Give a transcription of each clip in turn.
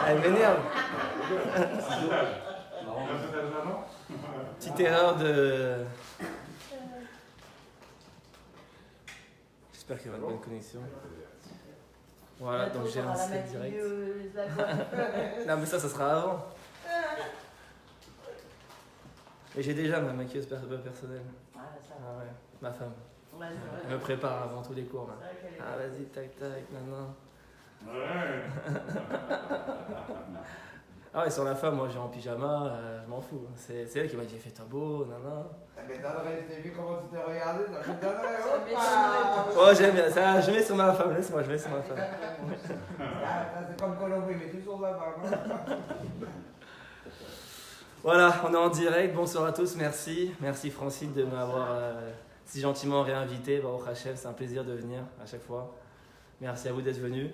Elle m'énerve. Petite erreur de... J'espère qu'il y aura une bonne connexion. Voilà, donc j'ai lancé direct. Non mais ça sera avant. Et j'ai déjà ma maquilleuse personnelle. Ah ouais, ma femme. Elle me prépare avant tous les cours là. Ah vas-y, tac tac, nan. Ah ouais, sur la femme, moi j'ai en pyjama, je m'en fous. C'est elle qui m'a dit fais-toi beau, nan. Ça m'étonnerait, je t'ai vu comment tu t'es regardé, ça m'étonnerait. Oh j'aime bien, ça, je mets sur ma femme, laisse-moi, je mets sur ma femme. C'est comme Colombie, mais toujours la femme. Voilà, on est en direct, bonsoir à tous, merci. Merci Francine de m'avoir si gentiment réinvité. Au Hachem, c'est un plaisir de venir à chaque fois. Merci à vous d'être venus.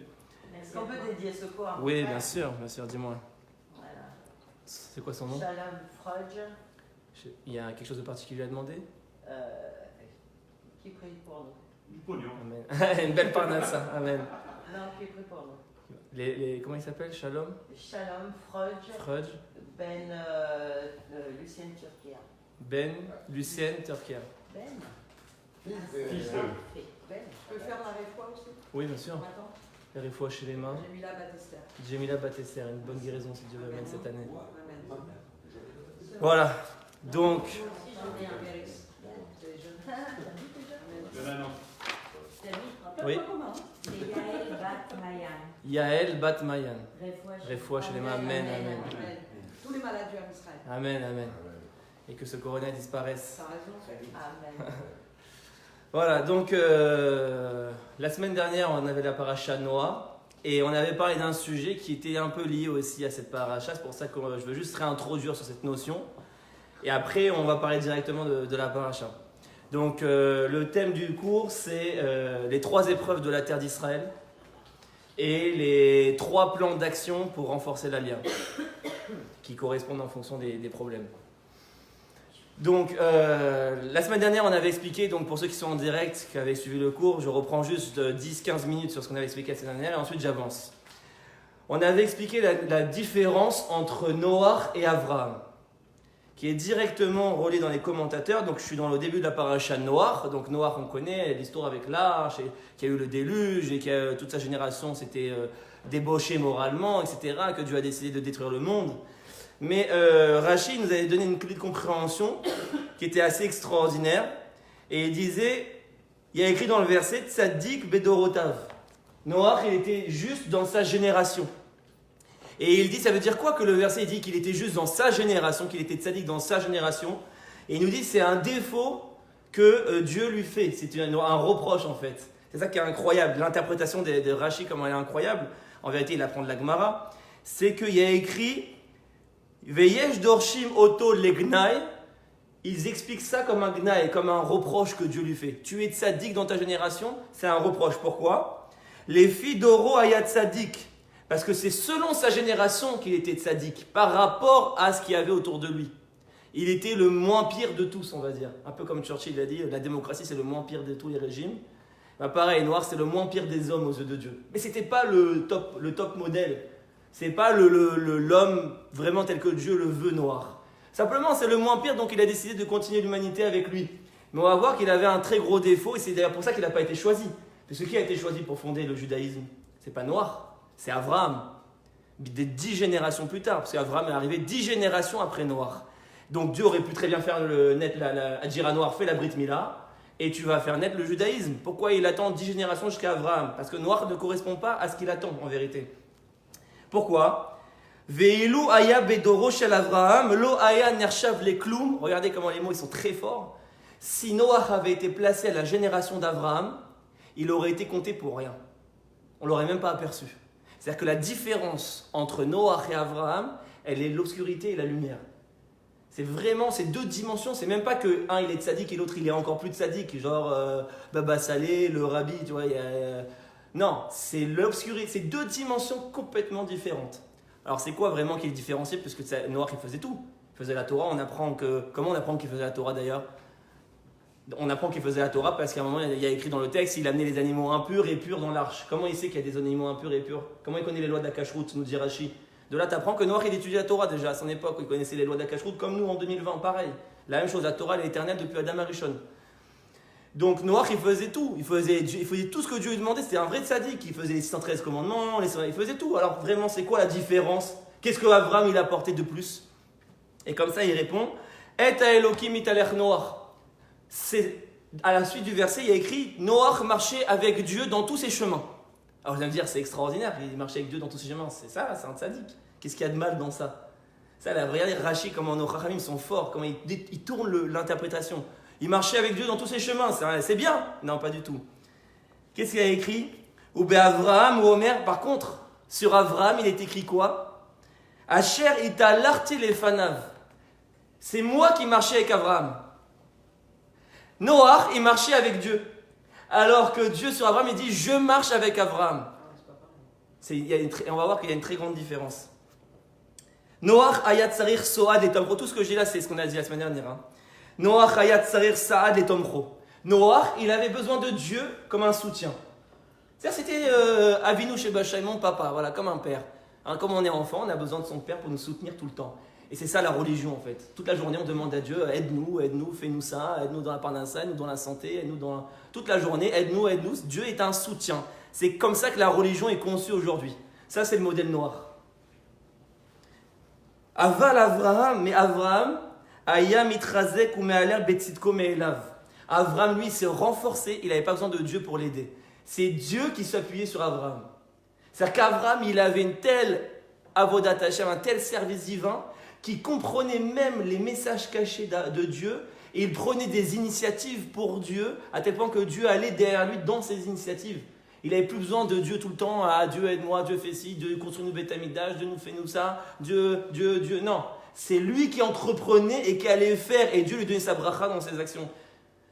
Est-ce qu'on peut dédier ce cours? Oui, bien sûr, dis-moi. Voilà. C'est quoi son nom? Shalom Frodge. Il y a quelque chose de particulier à demander? Qui prie pour nous? Du pognon. Amen. Une belle parnassa, amen. Non, qui prie pour nous? Comment il s'appelle? Shalom? Shalom Frodge. Frodge. Ben Lucienne Turquia. Ben Lucienne Turquia. Ben. Fils Ben. Je peux faire la réfoua aussi? Oui, bien sûr. Attends, La réfoua chez les mains. j'ai mis la Batester. Jemila Batesser, une bonne guérison si Dieu veut mettre cette année. Amen. Voilà, donc, Moi aussi, j'en ai un. oui, C'est Yael Bat Mayan. Yael Bat Mayan. Réfoua Chez les mains, amen, amen. Tous les maladies en Israël. Amen, amen. Et que ce corona disparaisse. T'as raison. Amen. Voilà, donc la semaine dernière, on avait la paracha Noah et on avait parlé d'un sujet qui était un peu lié aussi à cette paracha. C'est pour ça que je veux juste réintroduire sur cette notion. Et après, on va parler directement de la paracha. Donc, le thème du cours, c'est les 3 épreuves de la terre d'Israël et les 3 plans d'action pour renforcer l'alliance qui correspondent en fonction des problèmes. Donc, la semaine dernière, on avait expliqué, donc pour ceux qui sont en direct, qui avaient suivi le cours, je reprends juste 10-15 minutes sur ce qu'on avait expliqué la semaine dernière et ensuite j'avance. On avait expliqué la différence entre Noach et Abraham, qui est directement reliée dans les commentateurs. Donc, je suis dans le début de la paracha Noach. Donc, Noach, on connaît l'histoire avec l'arche, qu'il y a eu le déluge et que toute sa génération s'était débauchée moralement, etc., que Dieu a décidé de détruire le monde. Mais Rashi nous avait donné une clé de compréhension qui était assez extraordinaire. Et il disait, il y a écrit dans le verset, Tzadik Bedorotav. Noach, il était juste dans sa génération. Et il dit, ça veut dire quoi que le verset dit qu'il était juste dans sa génération, qu'il était tzaddik dans sa génération? Et il nous dit, c'est un défaut que Dieu lui fait. C'est un reproche en fait. C'est ça qui est incroyable. L'interprétation de Rashi, comment elle est incroyable. En vérité, il apprend de la Gemara. C'est qu'il y a écrit, Veyesh dorshim oto legnai. Ils expliquent ça comme un gnaï, comme un reproche que Dieu lui fait. Tu es tzaddik dans ta génération, c'est un reproche. Pourquoi? Les filles d'Oro ayat tzaddik. Parce que c'est selon sa génération qu'il était tzaddik, par rapport à ce qu'il y avait autour de lui. Il était le moins pire de tous, on va dire. Un peu comme Churchill a dit, la démocratie c'est le moins pire de tous les régimes. Bah pareil, Noir c'est le moins pire des hommes aux yeux de Dieu. Mais c'était pas le top modèle. C'est pas l'homme vraiment tel que Dieu le veut, Noir. Simplement c'est le moins pire, donc il a décidé de continuer l'humanité avec lui. Mais on va voir qu'il avait un très gros défaut, et c'est d'ailleurs pour ça qu'il n'a pas été choisi. Parce que qui a été choisi pour fonder le judaïsme? C'est pas Noir. C'est Abraham, des 10 générations plus tard, parce qu'Abraham est arrivé 10 générations après Noach. Donc Dieu aurait pu très bien faire naître à dire à Noach, fais la Brit Mila, et tu vas faire naître le judaïsme. Pourquoi il attend 10 générations jusqu'à Abraham? Parce que Noach ne correspond pas à ce qu'il attend en vérité. Pourquoi? Ve'ilu aya bedoro shel Abraham, lo aya nershav leklum. Regardez comment les mots ils sont très forts. Si Noach avait été placé à la génération d'Abraham, il aurait été compté pour rien. On ne l'aurait même pas aperçu. C'est-à-dire que la différence entre Noach et Abraham, elle est l'obscurité et la lumière. C'est vraiment ces 2 dimensions. C'est même pas que un il est tzaddik et l'autre il est encore plus tzaddik, genre Baba Saleh, le rabbi, tu vois. Non, c'est l'obscurité. C'est 2 dimensions complètement différentes. Alors c'est quoi vraiment qui est différencié? Parce que Noach il faisait tout. Il faisait la Torah. Comment on apprend qu'il faisait la Torah d'ailleurs? On apprend qu'il faisait la Torah parce qu'à un moment, il y a écrit dans le texte, il amenait les animaux impurs et purs dans l'arche. Comment il sait qu'il y a des animaux impurs et purs? Comment il connaît les lois de la cacheroute, nous dit Rashi? De là, tu apprends que Noach, il étudiait la Torah déjà à son époque, où il connaissait les lois d'Akashrut comme nous en 2020, pareil. La même chose, la Torah, elle est éternelle depuis Adam Arishon. Donc Noach, il faisait tout. Il faisait tout ce que Dieu lui demandait. C'était un vrai tzaddik. Il faisait les 613 commandements, il faisait tout. Alors vraiment, c'est quoi la différence? Qu'est-ce que Abraham, il a apporté de plus? Et comme ça, il répond Et Elohim italech Noach. C'est à la suite du verset, il y a écrit Noach marchait avec Dieu dans tous ses chemins. Alors vous allez me dire, c'est extraordinaire, il marchait avec Dieu dans tous ses chemins. C'est ça, c'est un tzaddik. Qu'est-ce qu'il y a de mal dans ça? Ça, là, regardez Rashi, comment nos Chachamim sont forts, comment ils tournent l'interprétation. Il marchait avec Dieu dans tous ses chemins, c'est bien? Non, pas du tout. Qu'est-ce qu'il y a écrit? Ou Avraham ou Omer, par contre, sur Avraham, il est écrit quoi? Asher ita larti les fanav. C'est moi qui marchais avec Avraham. Noach, il marchait avec Dieu. Alors que Dieu sur Abraham, il dit je marche avec Abraham. On va voir qu'il y a une très grande différence. Noach ayat sarir soad et tomro. Tout ce que j'ai là, c'est ce qu'on a dit la semaine dernière. Hein. Noach ayat sarir saad et tomro. Noach, il avait besoin de Dieu comme un soutien. C'est-à-dire, c'était Avinu Sheba Shammai, mon papa, voilà, comme un père. Hein, comme on est enfant, on a besoin de son père pour nous soutenir tout le temps. Et c'est ça la religion en fait. Toute la journée, on demande à Dieu aide-nous, fais-nous ça, aide-nous dans la parnassa, aide-nous dans la santé, aide-nous dans. Toute la journée, aide-nous. Dieu est un soutien. C'est comme ça que la religion est conçue aujourd'hui. Ça, c'est le modèle noir. Aval Avraham, mais Avraham, Aya mitrazek ou me'aler betzitko me'elav. Avraham, lui, s'est renforcé, il n'avait pas besoin de Dieu pour l'aider. C'est Dieu qui s'appuyait sur Avraham. C'est-à-dire qu'Avraham, il avait une telle avodat Hashem, un tel service divin, qui comprenait même les messages cachés de Dieu, et il prenait des initiatives pour Dieu, à tel point que Dieu allait derrière lui dans ses initiatives. Il n'avait plus besoin de Dieu tout le temps, ah Dieu aide-moi, Dieu fait ci, Dieu construit-nous Beth Amikdash, Dieu nous fait-nous ça, Dieu, non. C'est lui qui entreprenait et qui allait faire, et Dieu lui donnait sa bracha dans ses actions.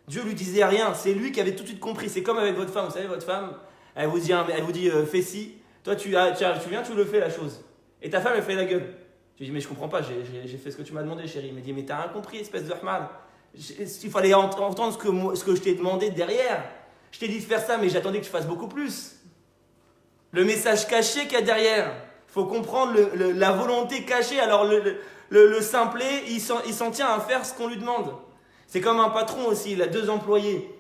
Dieu lui disait rien, c'est lui qui avait tout de suite compris. C'est comme avec votre femme, vous savez, votre femme, elle vous dit fais ci, toi tu viens, tu le fais la chose. Et ta femme, elle fait la gueule. Je dis, mais je comprends pas, j'ai fait ce que tu m'as demandé, chérie. Il me dit, mais t'as rien compris, espèce de Rahman. Il fallait entendre ce que je t'ai demandé derrière. Je t'ai dit de faire ça, mais j'attendais que tu fasses beaucoup plus. Le message caché qu'il y a derrière. Il faut comprendre la volonté cachée. Alors, le simplet, il s'en tient à faire ce qu'on lui demande. C'est comme un patron aussi, il a 2 employés.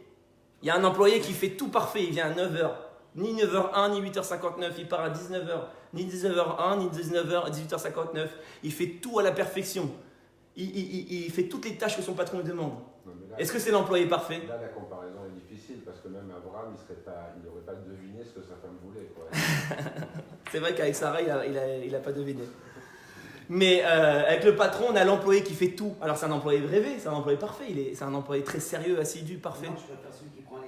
Il y a un employé qui fait tout parfait, il vient à 9h. Ni 9h01, ni 8h59, il part à 19h. Ni 19h01, ni 19h, 18h59. Il fait tout à la perfection. Il fait toutes les tâches que son patron lui demande. Est-ce que c'est l'employé parfait? Là, la comparaison est difficile parce que même Abraham, il n'aurait pas deviné ce que sa femme voulait. Quoi. C'est vrai qu'avec Sarah, il n'a pas deviné. Mais avec le patron, on a l'employé qui fait tout. Alors c'est un employé rêvé, c'est un employé parfait. C'est un employé très sérieux, assidu, parfait. Non, je préfère celui qui prend les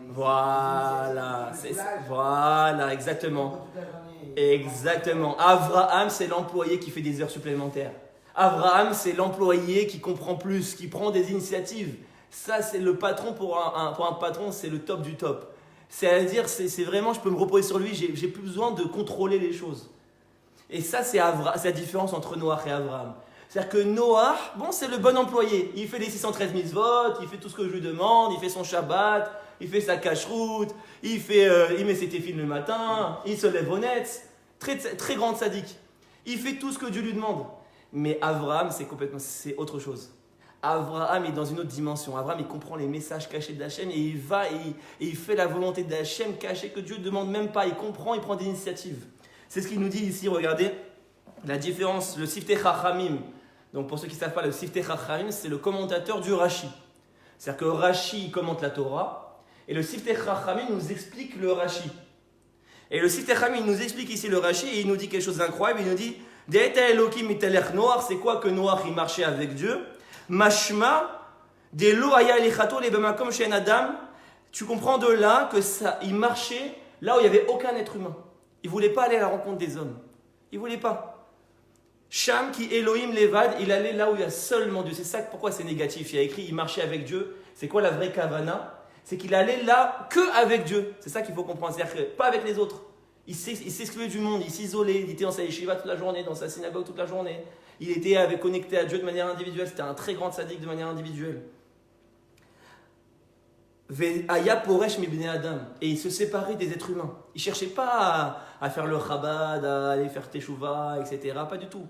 Voilà, exactement. Exactement. Avraham, c'est l'employé qui fait des heures supplémentaires. Avraham, c'est l'employé qui comprend plus, qui prend des initiatives. Ça, c'est le patron pour un patron, c'est le top du top. C'est-à-dire, c'est vraiment, je peux me reposer sur lui, j'ai plus besoin de contrôler les choses. Et ça, c'est la différence entre Noach et Avraham. C'est-à-dire que Noach, bon, c'est le bon employé. Il fait les 613 mitzvot, il fait tout ce que je lui demande, il fait son Shabbat, il fait sa cacheroute, il met ses téfilles le matin, il se lève honnête. Très, très grand sadique. Il fait tout ce que Dieu lui demande. Mais Avraham, c'est autre chose. Avraham est dans une autre dimension. Avraham, il comprend les messages cachés d'Hachem et il va et il fait la volonté d'Hachem cachée que Dieu ne demande même pas. Il comprend, il prend des initiatives. C'est ce qu'il nous dit ici, regardez, la différence, le Siftei Chachamim. Donc pour ceux qui ne savent pas, le Siftei Chachamim, c'est le commentateur du Rashi. C'est-à-dire que Rashi commente la Torah et le Siftei Chachamim nous explique le Rashi. Et le Siftei Chachamim nous explique ici le Rashi et il nous dit quelque chose d'incroyable. Il nous dit De'eta Elokim italech Noach, c'est quoi que Noach il marchait avec Dieu? Mashma de lo aya elichato le bemakom she'en adam. Tu comprends de là que ça, il marchait là où il n'y avait aucun être humain. Il ne voulait pas aller à la rencontre des hommes. Il ne voulait pas. Sham qui Elohim levad, il allait là où il y a seulement Dieu. C'est ça pourquoi c'est négatif. Il y a écrit il marchait avec Dieu. C'est quoi la vraie kavana? C'est qu'il allait là que avec Dieu. C'est ça qu'il faut comprendre. C'est-à-dire que pas avec les autres. Il s'excluait du monde, il s'isolait. Il était dans sa yeshiva toute la journée, dans sa synagogue toute la journée. Il était connecté à Dieu de manière individuelle. C'était un très grand sadique de manière individuelle. Ve'aya poresh mibnei adam. Et il se séparait des êtres humains. Il ne cherchait pas à faire le chabad, à aller faire teshuva, etc. Pas du tout.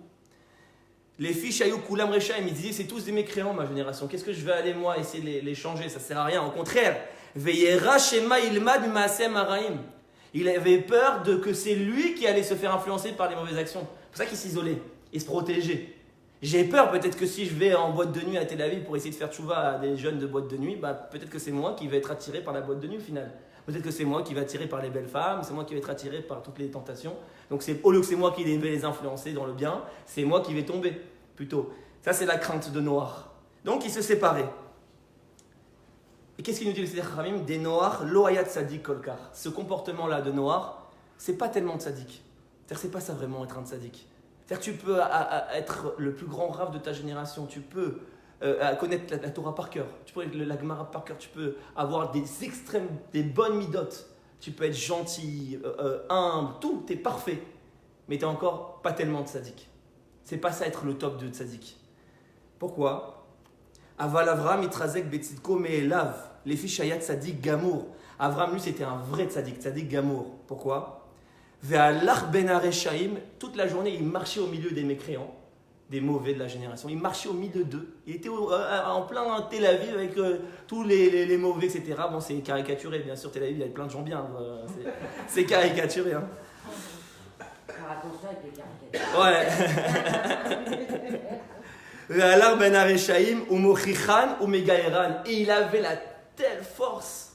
Les filles Shayou Kulam Rechaim, ils disaient c'est tous des mécréants ma génération. Qu'est-ce que je vais aller moi essayer de les changer? Ça ne sert à rien. Au contraire. Ve'yera shema ilmad ma'aseh maraim. Il avait peur que c'est lui qui allait se faire influencer par les mauvaises actions. C'est pour ça qu'il s'isolait. Il se protégeait. J'ai peur peut-être que si je vais en boîte de nuit à Tel Aviv pour essayer de faire tchouva à des jeunes de boîte de nuit, peut-être que c'est moi qui vais être attiré par la boîte de nuit au final. Peut-être que c'est moi qui vais attiré par les belles femmes, c'est moi qui vais être attiré par toutes les tentations. Donc au lieu que c'est moi qui vais les influencer dans le bien, c'est moi qui vais tomber plutôt. Ça c'est la crainte de Noach. Donc il se séparait. Et qu'est-ce qu'il nous dit le Seder Khamim? Des Noach, lo hayat tzadik kolkar. Ce comportement-là de Noach, c'est pas tellement tzadik. C'est-à-dire c'est pas ça vraiment être un tzadik. C'est-à-dire que tu peux être le plus grand rave de ta génération, tu peux connaître la Torah par cœur, tu peux connaître la Gemara par cœur, tu peux avoir des extrêmes, des bonnes midotes, tu peux être gentil, humble, tout, t'es parfait, mais t'es encore pas tellement tzaddik. C'est pas ça être le top de tzaddik. Pourquoi? Aval Avram itrazek betzidko me'elav, les filles shayat tzaddik gamour. Avram lui c'était un vrai tzaddik gamour. Pourquoi? Ve'alach ben areshaim, toute la journée il marchait au milieu des mécréants, des mauvais de la génération. Il marchait au milieu d'eux. Il était en plein Tel Aviv avec tous les mauvais, etc. Bon, c'est caricaturé, bien sûr. Tel Aviv, il y a plein de gens bien. C'est caricaturé. Hein. Raconte ça avec les caricatures. Ouais. Alors, ben Areshaim, ou Mochichan, ou Megaeran. Et il avait la telle force.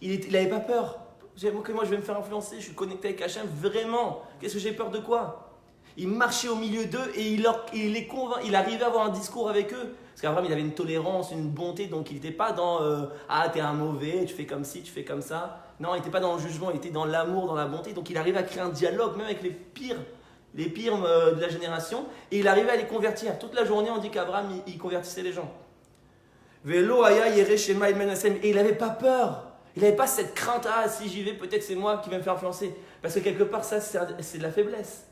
Il n'avait pas peur. Moi, je vais me faire influencer. Je suis connecté avec Hachem. Vraiment. Qu'est-ce que j'ai peur de quoi? Il marchait au milieu d'eux et il les convainc. Il arrivait à avoir un discours avec eux. Parce qu'Abraham, il avait une tolérance, une bonté. Donc, il n'était pas dans ah, t'es un mauvais, tu fais comme ci, tu fais comme ça. Non, il n'était pas dans le jugement. Il était dans l'amour, dans la bonté. Donc, il arrivait à créer un dialogue, même avec les pires de la génération. Et il arrivait à les convertir. Toute la journée, on dit qu'Abraham, il convertissait les gens. Velo aya yere shema il menasem. Et il n'avait pas peur. Il n'avait pas cette crainte. Ah, si j'y vais, peut-être c'est moi qui vais me faire influencer. Parce que quelque part, ça, c'est de la faiblesse.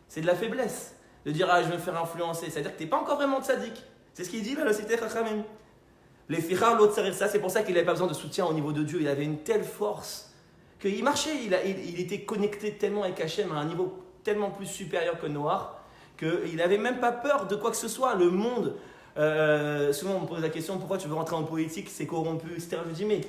C'est de la faiblesse de dire ah je vais me faire influencer. C'est-à-dire que tu n'es pas encore vraiment tzaddik. C'est ce qu'il dit là, le Seder Chachamim. Les fichar l'autre ça, c'est pour ça qu'il n'avait pas besoin de soutien au niveau de Dieu. Il avait une telle force qu'il marchait. Il était connecté tellement avec Hachem à un niveau tellement plus supérieur que Noach qu'il n'avait même pas peur de quoi que ce soit. Le monde, souvent on me pose la question pourquoi tu veux rentrer en politique, c'est corrompu, etc. Je dis mais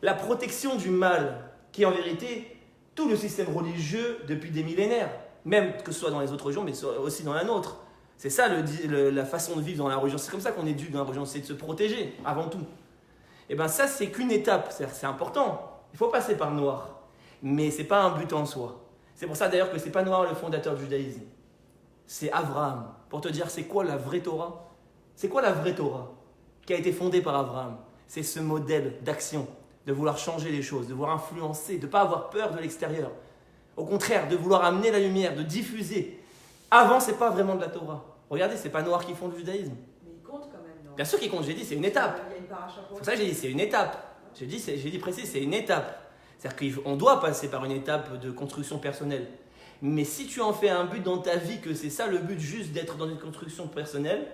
la protection du mal, qui est en vérité tout le système religieux depuis des millénaires. Même que ce soit dans les autres religions, mais aussi dans la nôtre. C'est ça la façon de vivre dans la religion. C'est comme ça qu'on éduque dans la religion, c'est de se protéger avant tout. Et bien ça, c'est qu'une étape. C'est important. Il faut passer par Noach. Mais ce n'est pas un but en soi. C'est pour ça d'ailleurs que ce n'est pas Noach le fondateur du judaïsme. C'est Abraham. Pour te dire, c'est quoi la vraie Torah? C'est quoi la vraie Torah qui a été fondée par Abraham? C'est ce modèle d'action, de vouloir changer les choses, de vouloir influencer, de ne pas avoir peur de l'extérieur. Au contraire, de vouloir amener la lumière, de diffuser. Avant, ce n'est pas vraiment de la Torah. Regardez, ce n'est pas Noach qui fonde le judaïsme. Mais il compte quand même, non? Bien sûr qu'il compte, j'ai dit, c'est une étape. Il y a une paracha C'est pour ça que j'ai dit, c'est une étape. J'ai dit précis, c'est une étape. C'est-à-dire qu'on doit passer par une étape de construction personnelle. Mais si tu en fais un but dans ta vie, que c'est ça le but, juste d'être dans une construction personnelle,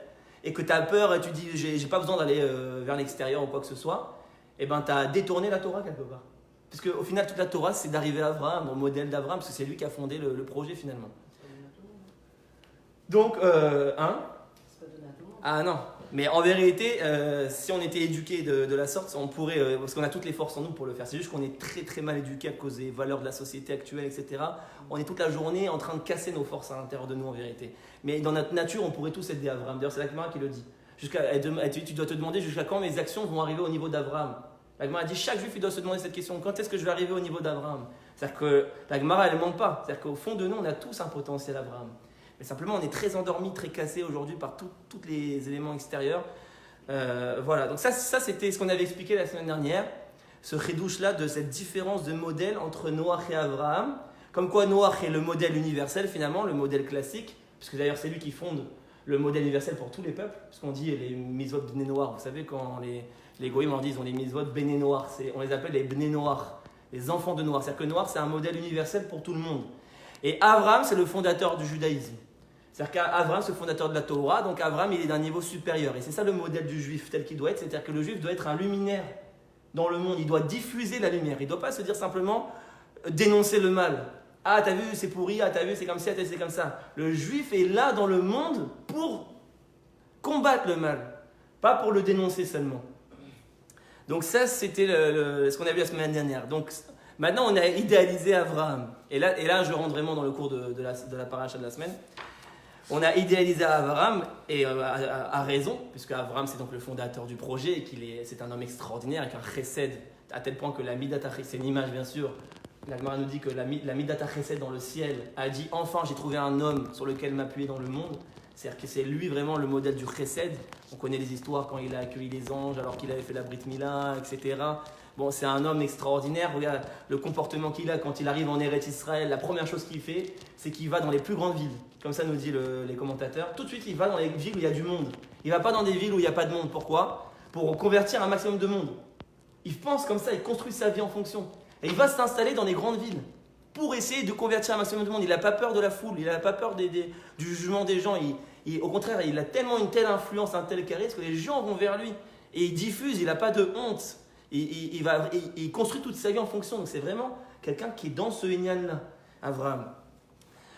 et que tu as peur et tu dis, j'ai pas besoin d'aller vers l'extérieur ou quoi que ce soit, eh ben, tu as détourné la Torah quelque part. Parce qu'au final, toute la Torah, c'est d'arriver à Abraham, au modèle d'Abraham, parce que c'est lui qui a fondé le projet finalement. Donc, Ah non, mais en vérité, si on était éduqué de la sorte, on pourrait, parce qu'on a toutes les forces en nous pour le faire. C'est juste qu'on est très très mal éduqué à cause des valeurs de la société actuelle, etc. On est toute la journée en train de casser nos forces à l'intérieur de nous en vérité. Mais dans notre nature, on pourrait tous aider Abraham. D'ailleurs, c'est la Gemara qui le dit. Tu dois te demander jusqu'à quand mes actions vont arriver au niveau d'Abraham. La Gemara dit chaque juif il doit se demander cette question, quand est-ce que je vais arriver au niveau d'Abraham? C'est-à-dire que la Gemara elle ne ment pas, c'est-à-dire qu'au fond de nous on a tous un potentiel Abraham. Mais simplement on est très endormis, très cassés aujourd'hui par tous les éléments extérieurs. Voilà, donc ça c'était ce qu'on avait expliqué la semaine dernière, ce chidouche là de cette différence de modèle entre Noach et Abraham. Comme quoi Noach est le modèle universel finalement, le modèle classique, puisque d'ailleurs c'est lui qui fonde le modèle universel pour tous les peuples, puisqu'on dit les mitzvot bnei Noach, vous savez quand les goïms leur disent on les mitzvot bnei Noach, on les appelle les bnei Noach, les enfants de Noach, c'est-à-dire que Noach c'est un modèle universel pour tout le monde. Et Abraham c'est le fondateur du judaïsme, c'est-à-dire qu'Abraham c'est le fondateur de la Torah, donc Abraham il est d'un niveau supérieur, et c'est ça le modèle du juif tel qu'il doit être, c'est-à-dire que le juif doit être un luminaire dans le monde, il doit diffuser la lumière. Il ne doit pas se dire simplement dénoncer le mal. Ah, t'as vu, c'est pourri, ah, t'as vu, c'est comme ça, c'est comme ça. Le juif est là dans le monde pour combattre le mal, pas pour le dénoncer seulement. Donc ça, c'était ce qu'on a vu la semaine dernière. Donc maintenant, on a idéalisé Abraham. Et là, je rentre vraiment dans le cours de la paracha de la semaine. On a idéalisé Abraham, et à raison, puisque Abraham, c'est donc le fondateur du projet, et c'est un homme extraordinaire, avec un chesed, à tel point que la Midata Chesed, c'est une image bien sûr, la Gemara nous dit que la Midata Chesed dans le ciel a dit « Enfin, j'ai trouvé un homme sur lequel m'appuyer dans le monde ». C'est-à-dire que c'est lui vraiment le modèle du chesed. On connaît les histoires quand il a accueilli les anges, alors qu'il avait fait la Brit Mila, etc. Bon, c'est un homme extraordinaire. Regarde le comportement qu'il a quand il arrive en Eretz Israël. La première chose qu'il fait, c'est qu'il va dans les plus grandes villes. Comme ça nous disent les commentateurs. Tout de suite, il va dans les villes où il y a du monde. Il ne va pas dans des villes où il n'y a pas de monde. Pourquoi ? Pour convertir un maximum de monde. Il pense comme ça, il construit sa vie en fonction. Et il va s'installer dans les grandes villes pour essayer de convertir un maximum de monde. Il n'a pas peur de la foule, il n'a pas peur du jugement des gens. Au contraire, il a tellement une telle influence, un tel charisme que les gens vont vers lui. Et il diffuse, il n'a pas de honte. Il construit toute sa vie en fonction. Donc c'est vraiment quelqu'un qui est dans ce Inyan-là, Abraham.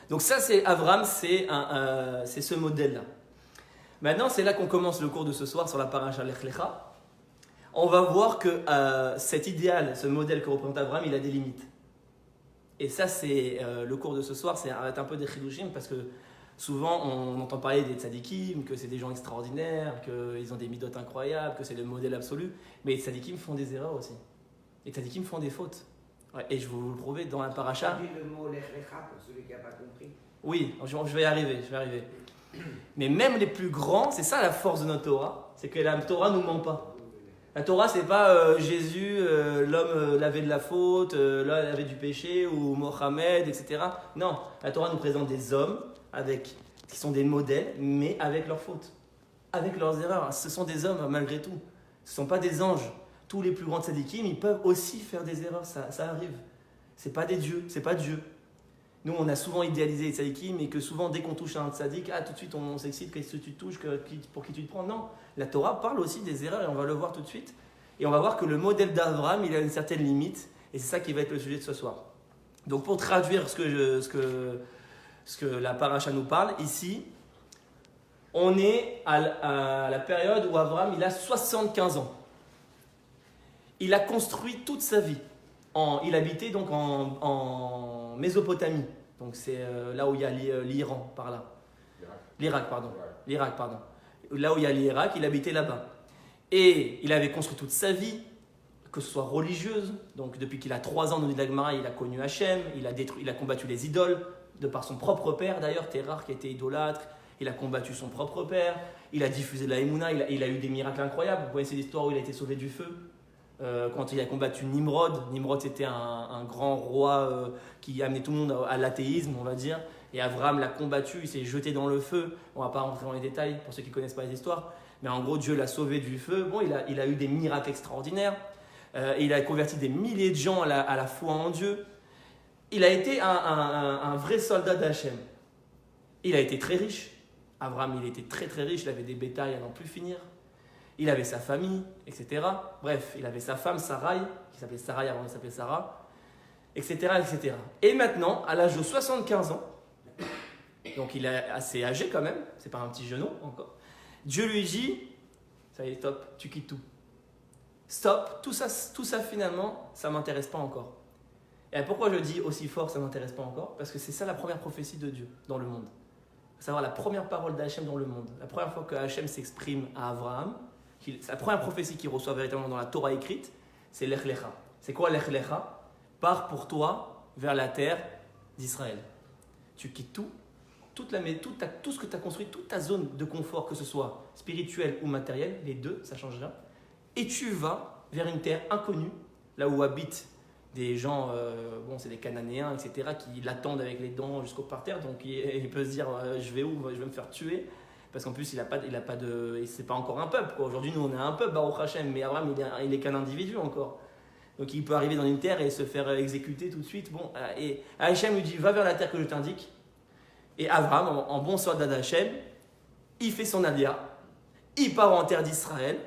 Donc ça, c'est Abraham, c'est ce modèle-là. Maintenant, c'est là qu'on commence le cours de ce soir sur la paracha Lech Lecha. On va voir que cet idéal, ce modèle que représente Abraham, il a des limites. Et ça, c'est le cours de ce soir, c'est un peu des chidushim, parce que souvent, on entend parler des tzadikim, que c'est des gens extraordinaires, qu'ils ont des midotes incroyables, que c'est le modèle absolu. Mais les tzadikim font des erreurs aussi. Les tzadikim font des fautes. Ouais, et je vais vous le prouver dans la paracha. Dis le mot Lech Lecha pour celui qui n'a pas compris. Oui, je vais y arriver. Mais même les plus grands, c'est ça la force de notre Torah, c'est que la Torah ne nous ment pas. La Torah, c'est pas Jésus, l'homme lavé de la faute, l'homme lavé du péché, ou Mohammed, etc. Non, la Torah nous présente des hommes qui sont des modèles, mais avec leurs fautes, avec leurs erreurs. Ce sont des hommes malgré tout. Ce ne sont pas des anges. Tous les plus grands tzadikim, ils peuvent aussi faire des erreurs, ça arrive. C'est pas des dieux, c'est pas Dieu. Nous, on a souvent idéalisé les tzadikim, et que souvent, dès qu'on touche à un tzadik, tout de suite, on s'excite, qu'est-ce que tu touches, pour qui tu te prends. Non, la Torah parle aussi des erreurs, et on va le voir tout de suite. Et on va voir que le modèle d'Abraham, il a une certaine limite, et c'est ça qui va être le sujet de ce soir. Donc, pour traduire ce que la paracha nous parle, ici, on est à la période où Abraham, il a 75 ans. Il a construit toute sa vie. Il habitait donc en Mésopotamie. Donc c'est là où il y a l'Iran, par là. L'Irak, pardon. Là où il y a l'Irak, il habitait là-bas. Et il avait construit toute sa vie, que ce soit religieuse. Donc depuis qu'il a 3 ans, nous dit la Gemara, il a connu Hachem, il a combattu les idoles, de par son propre père d'ailleurs, Terrar qui était idolâtre. Il a combattu son propre père, il a diffusé la Emouna, il a eu des miracles incroyables. Vous connaissez l'histoire où il a été sauvé du feu. Quand il a combattu Nimrod. Nimrod, c'était un grand roi qui amenait tout le monde à l'athéisme, on va dire. Et Abraham l'a combattu, il s'est jeté dans le feu. On ne va pas rentrer dans les détails pour ceux qui ne connaissent pas les histoires. Mais en gros, Dieu l'a sauvé du feu. Bon, il a eu des miracles extraordinaires. Il a converti des milliers de gens à la foi en Dieu. Il a été un vrai soldat d'Hachem. Il a été très riche. Abraham, il était très très riche. Il avait des bétails à n'en plus finir. Il avait sa famille, etc. Bref, il avait sa femme, Sarai, qui s'appelait Sarai avant de s'appeler Sarah, etc., etc. Et maintenant, à l'âge de 75 ans, donc il est assez âgé quand même, c'est pas un petit genou encore, Dieu lui dit, ça y est, stop, tu quittes tout. Stop, tout ça finalement, ça m'intéresse pas encore. Et pourquoi je dis aussi fort, ça m'intéresse pas encore ? Parce que c'est ça la première prophétie de Dieu dans le monde. Il faut savoir la première parole d'Hachem dans le monde. La première fois que Hachem s'exprime à Abraham, la première prophétie qu'il reçoit véritablement dans la Torah écrite, c'est Lech Lecha. C'est quoi Lech Lecha ? Pars pour toi vers la terre d'Israël. Tu quittes tout ce que tu as construit, toute ta zone de confort, que ce soit spirituel ou matériel, les deux, ça change rien. Et tu vas vers une terre inconnue, là où habitent des gens, c'est des Cananéens, etc., qui l'attendent avec les dents jusqu'au parterre. Donc il peut se dire, je vais où ? Je vais me faire tuer. Parce qu'en plus, c'est pas encore un peuple, quoi. Aujourd'hui, nous, on est un peuple, Baruch Hashem, mais Abraham, il est qu'un individu encore. Donc, il peut arriver dans une terre et se faire exécuter tout de suite. Bon, et Hachem lui dit, va vers la terre que je t'indique. Et Abraham, en bon soldat d'Hachem, il fait son alia, il part en terre d'Israël,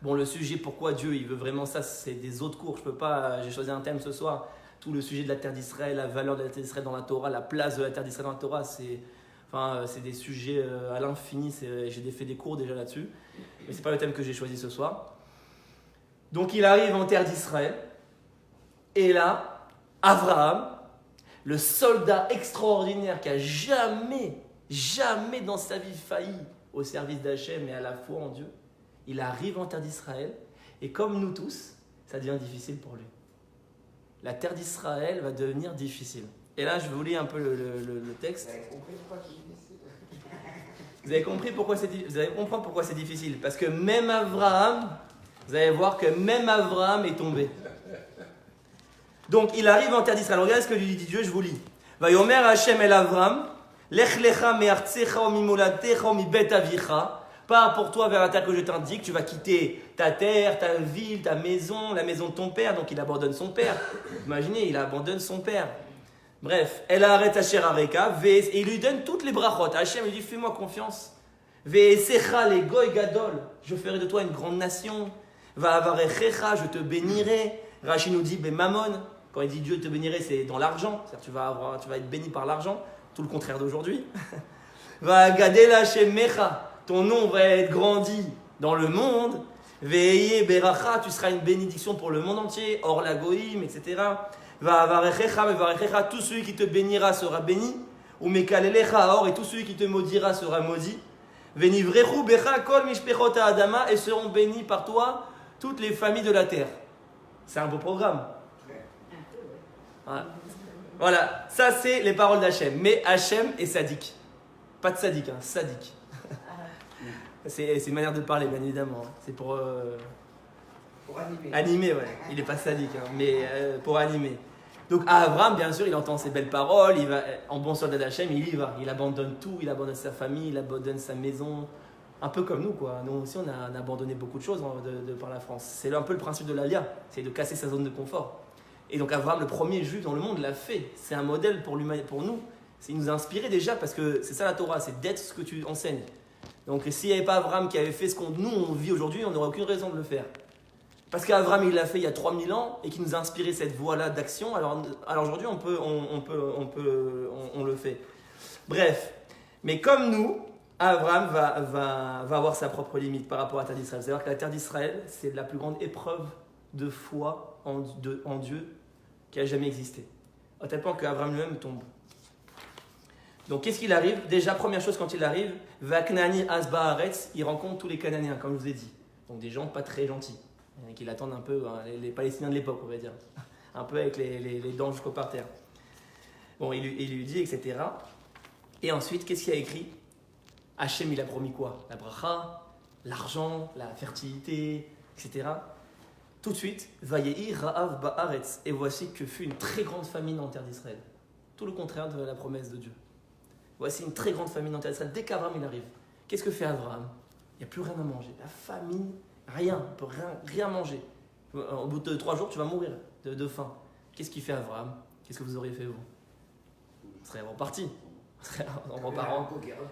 Bon, le sujet, pourquoi Dieu il veut vraiment ça, c'est des autres cours. Je peux pas, j'ai choisi un thème ce soir. Tout le sujet de la terre d'Israël, la valeur de la terre d'Israël dans la Torah, la place de la terre d'Israël dans la Torah, c'est des sujets à l'infini. J'ai fait des cours déjà là-dessus. Mais c'est pas le thème que j'ai choisi ce soir. Donc il arrive en terre d'Israël. Et là, Abraham, le soldat extraordinaire qui a jamais dans sa vie failli au service d'Hachem et à la foi en Dieu, il arrive en terre d'Israël et comme nous tous, ça devient difficile pour lui. La terre d'Israël va devenir difficile. Et là, je vous lis un peu le texte. Vous allez comprendre pourquoi c'est difficile. Parce que même Abraham, vous allez voir que même Abraham est tombé. Donc, il arrive en terre d'Israël. Regardez ce que lui dit Dieu, je vous lis. Vayomer Hashem el Avram, lech lecha me'artzecha o mimolatecha o mibet avicha. Pars pour toi vers la terre que je t'indique. Tu vas quitter ta terre, ta ville, ta maison, la maison de ton père. Donc, il abandonne son père. Imaginez, il abandonne son père. Bref, elle arrête Asher Areka et il lui donne toutes les brachot. Hachem lui dit fais-moi confiance. Ve'esecha le goy gadol. Je ferai de toi une grande nation. Va'avarechecha, je te bénirai. Rashi nous dit Mamon. Quand il dit Dieu te bénirait, c'est dans l'argent. C'est-à-dire tu vas être béni par l'argent. Tout le contraire d'aujourd'hui. Va gadela shemecha. Ton nom va être grandi dans le monde. Ve'eye beracha. Tu seras une bénédiction pour le monde entier. Or la goïm, etc. Va avarechecha, mevarechecha. Tout celui qui te bénira sera béni. Ou mekalelecha or. Et tout celui qui te maudira sera maudit. Venivrechu becha kol mishpechot adama. Et seront bénis par toi toutes les familles de la terre. C'est un beau programme. Voilà, ça c'est les paroles d'Hachem. Mais Hachem est sadique. Pas de sadique, hein, sadique. C'est une manière de parler, bien évidemment. C'est pour animer. Animer, ouais. Il n'est pas sadique, hein, mais pour animer. Donc Abraham, bien sûr, il entend ces belles paroles. Il va, en bon soldat d'Hachem, il y va. Il abandonne tout. Il abandonne sa famille, il abandonne sa maison. Un peu comme nous, quoi. Nous aussi, on a abandonné beaucoup de choses par la France. C'est un peu le principe de l'Alia, c'est de casser sa zone de confort. Et donc Abraham, le premier juif dans le monde, l'a fait. C'est un modèle pour nous. Il nous a inspiré déjà parce que c'est ça la Torah, c'est d'être ce que tu enseignes. Donc s'il n'y avait pas Abraham qui avait fait ce qu'on on vit aujourd'hui, on n'aurait aucune raison de le faire. Parce qu'Abraham, il l'a fait il y a 3000 ans et qui nous a inspiré cette voie-là d'action. Alors aujourd'hui, on le fait. Bref, mais comme nous, Abraham va avoir sa propre limite par rapport à la terre d'Israël. C'est-à-dire que la terre d'Israël, c'est la plus grande épreuve de foi en Dieu qui a jamais existé. À tel point qu'Abraham lui-même tombe. Donc qu'est-ce qu'il arrive? Déjà, première chose quand il arrive, Vaknani Asbaaretz, il rencontre tous les Cananéens, comme je vous ai dit. Donc des gens pas très gentils, qui l'attendent un peu, hein, les Palestiniens de l'époque, on va dire. Un peu avec les dents jusqu'au par terre. Bon, il lui dit, etc. Et ensuite, qu'est-ce qu'il a écrit? Hachem, il a promis quoi? La bracha, l'argent, la fertilité, etc. Tout de suite, Vayehi Ra'av Ba'aretz. Et voici que fut une très grande famine en terre d'Israël. Tout le contraire de la promesse de Dieu. Voici une très grande famine en terre d'Israël. Dès qu'Abraham il arrive, qu'est-ce que fait Abraham? Il n'y a plus rien à manger. La famine, rien. On ne peut rien manger. Au bout de 3 jours, tu vas mourir de faim. Qu'est-ce qu'il fait Abraham? Qu'est-ce que vous auriez fait vous? On serait reparti. On repart en...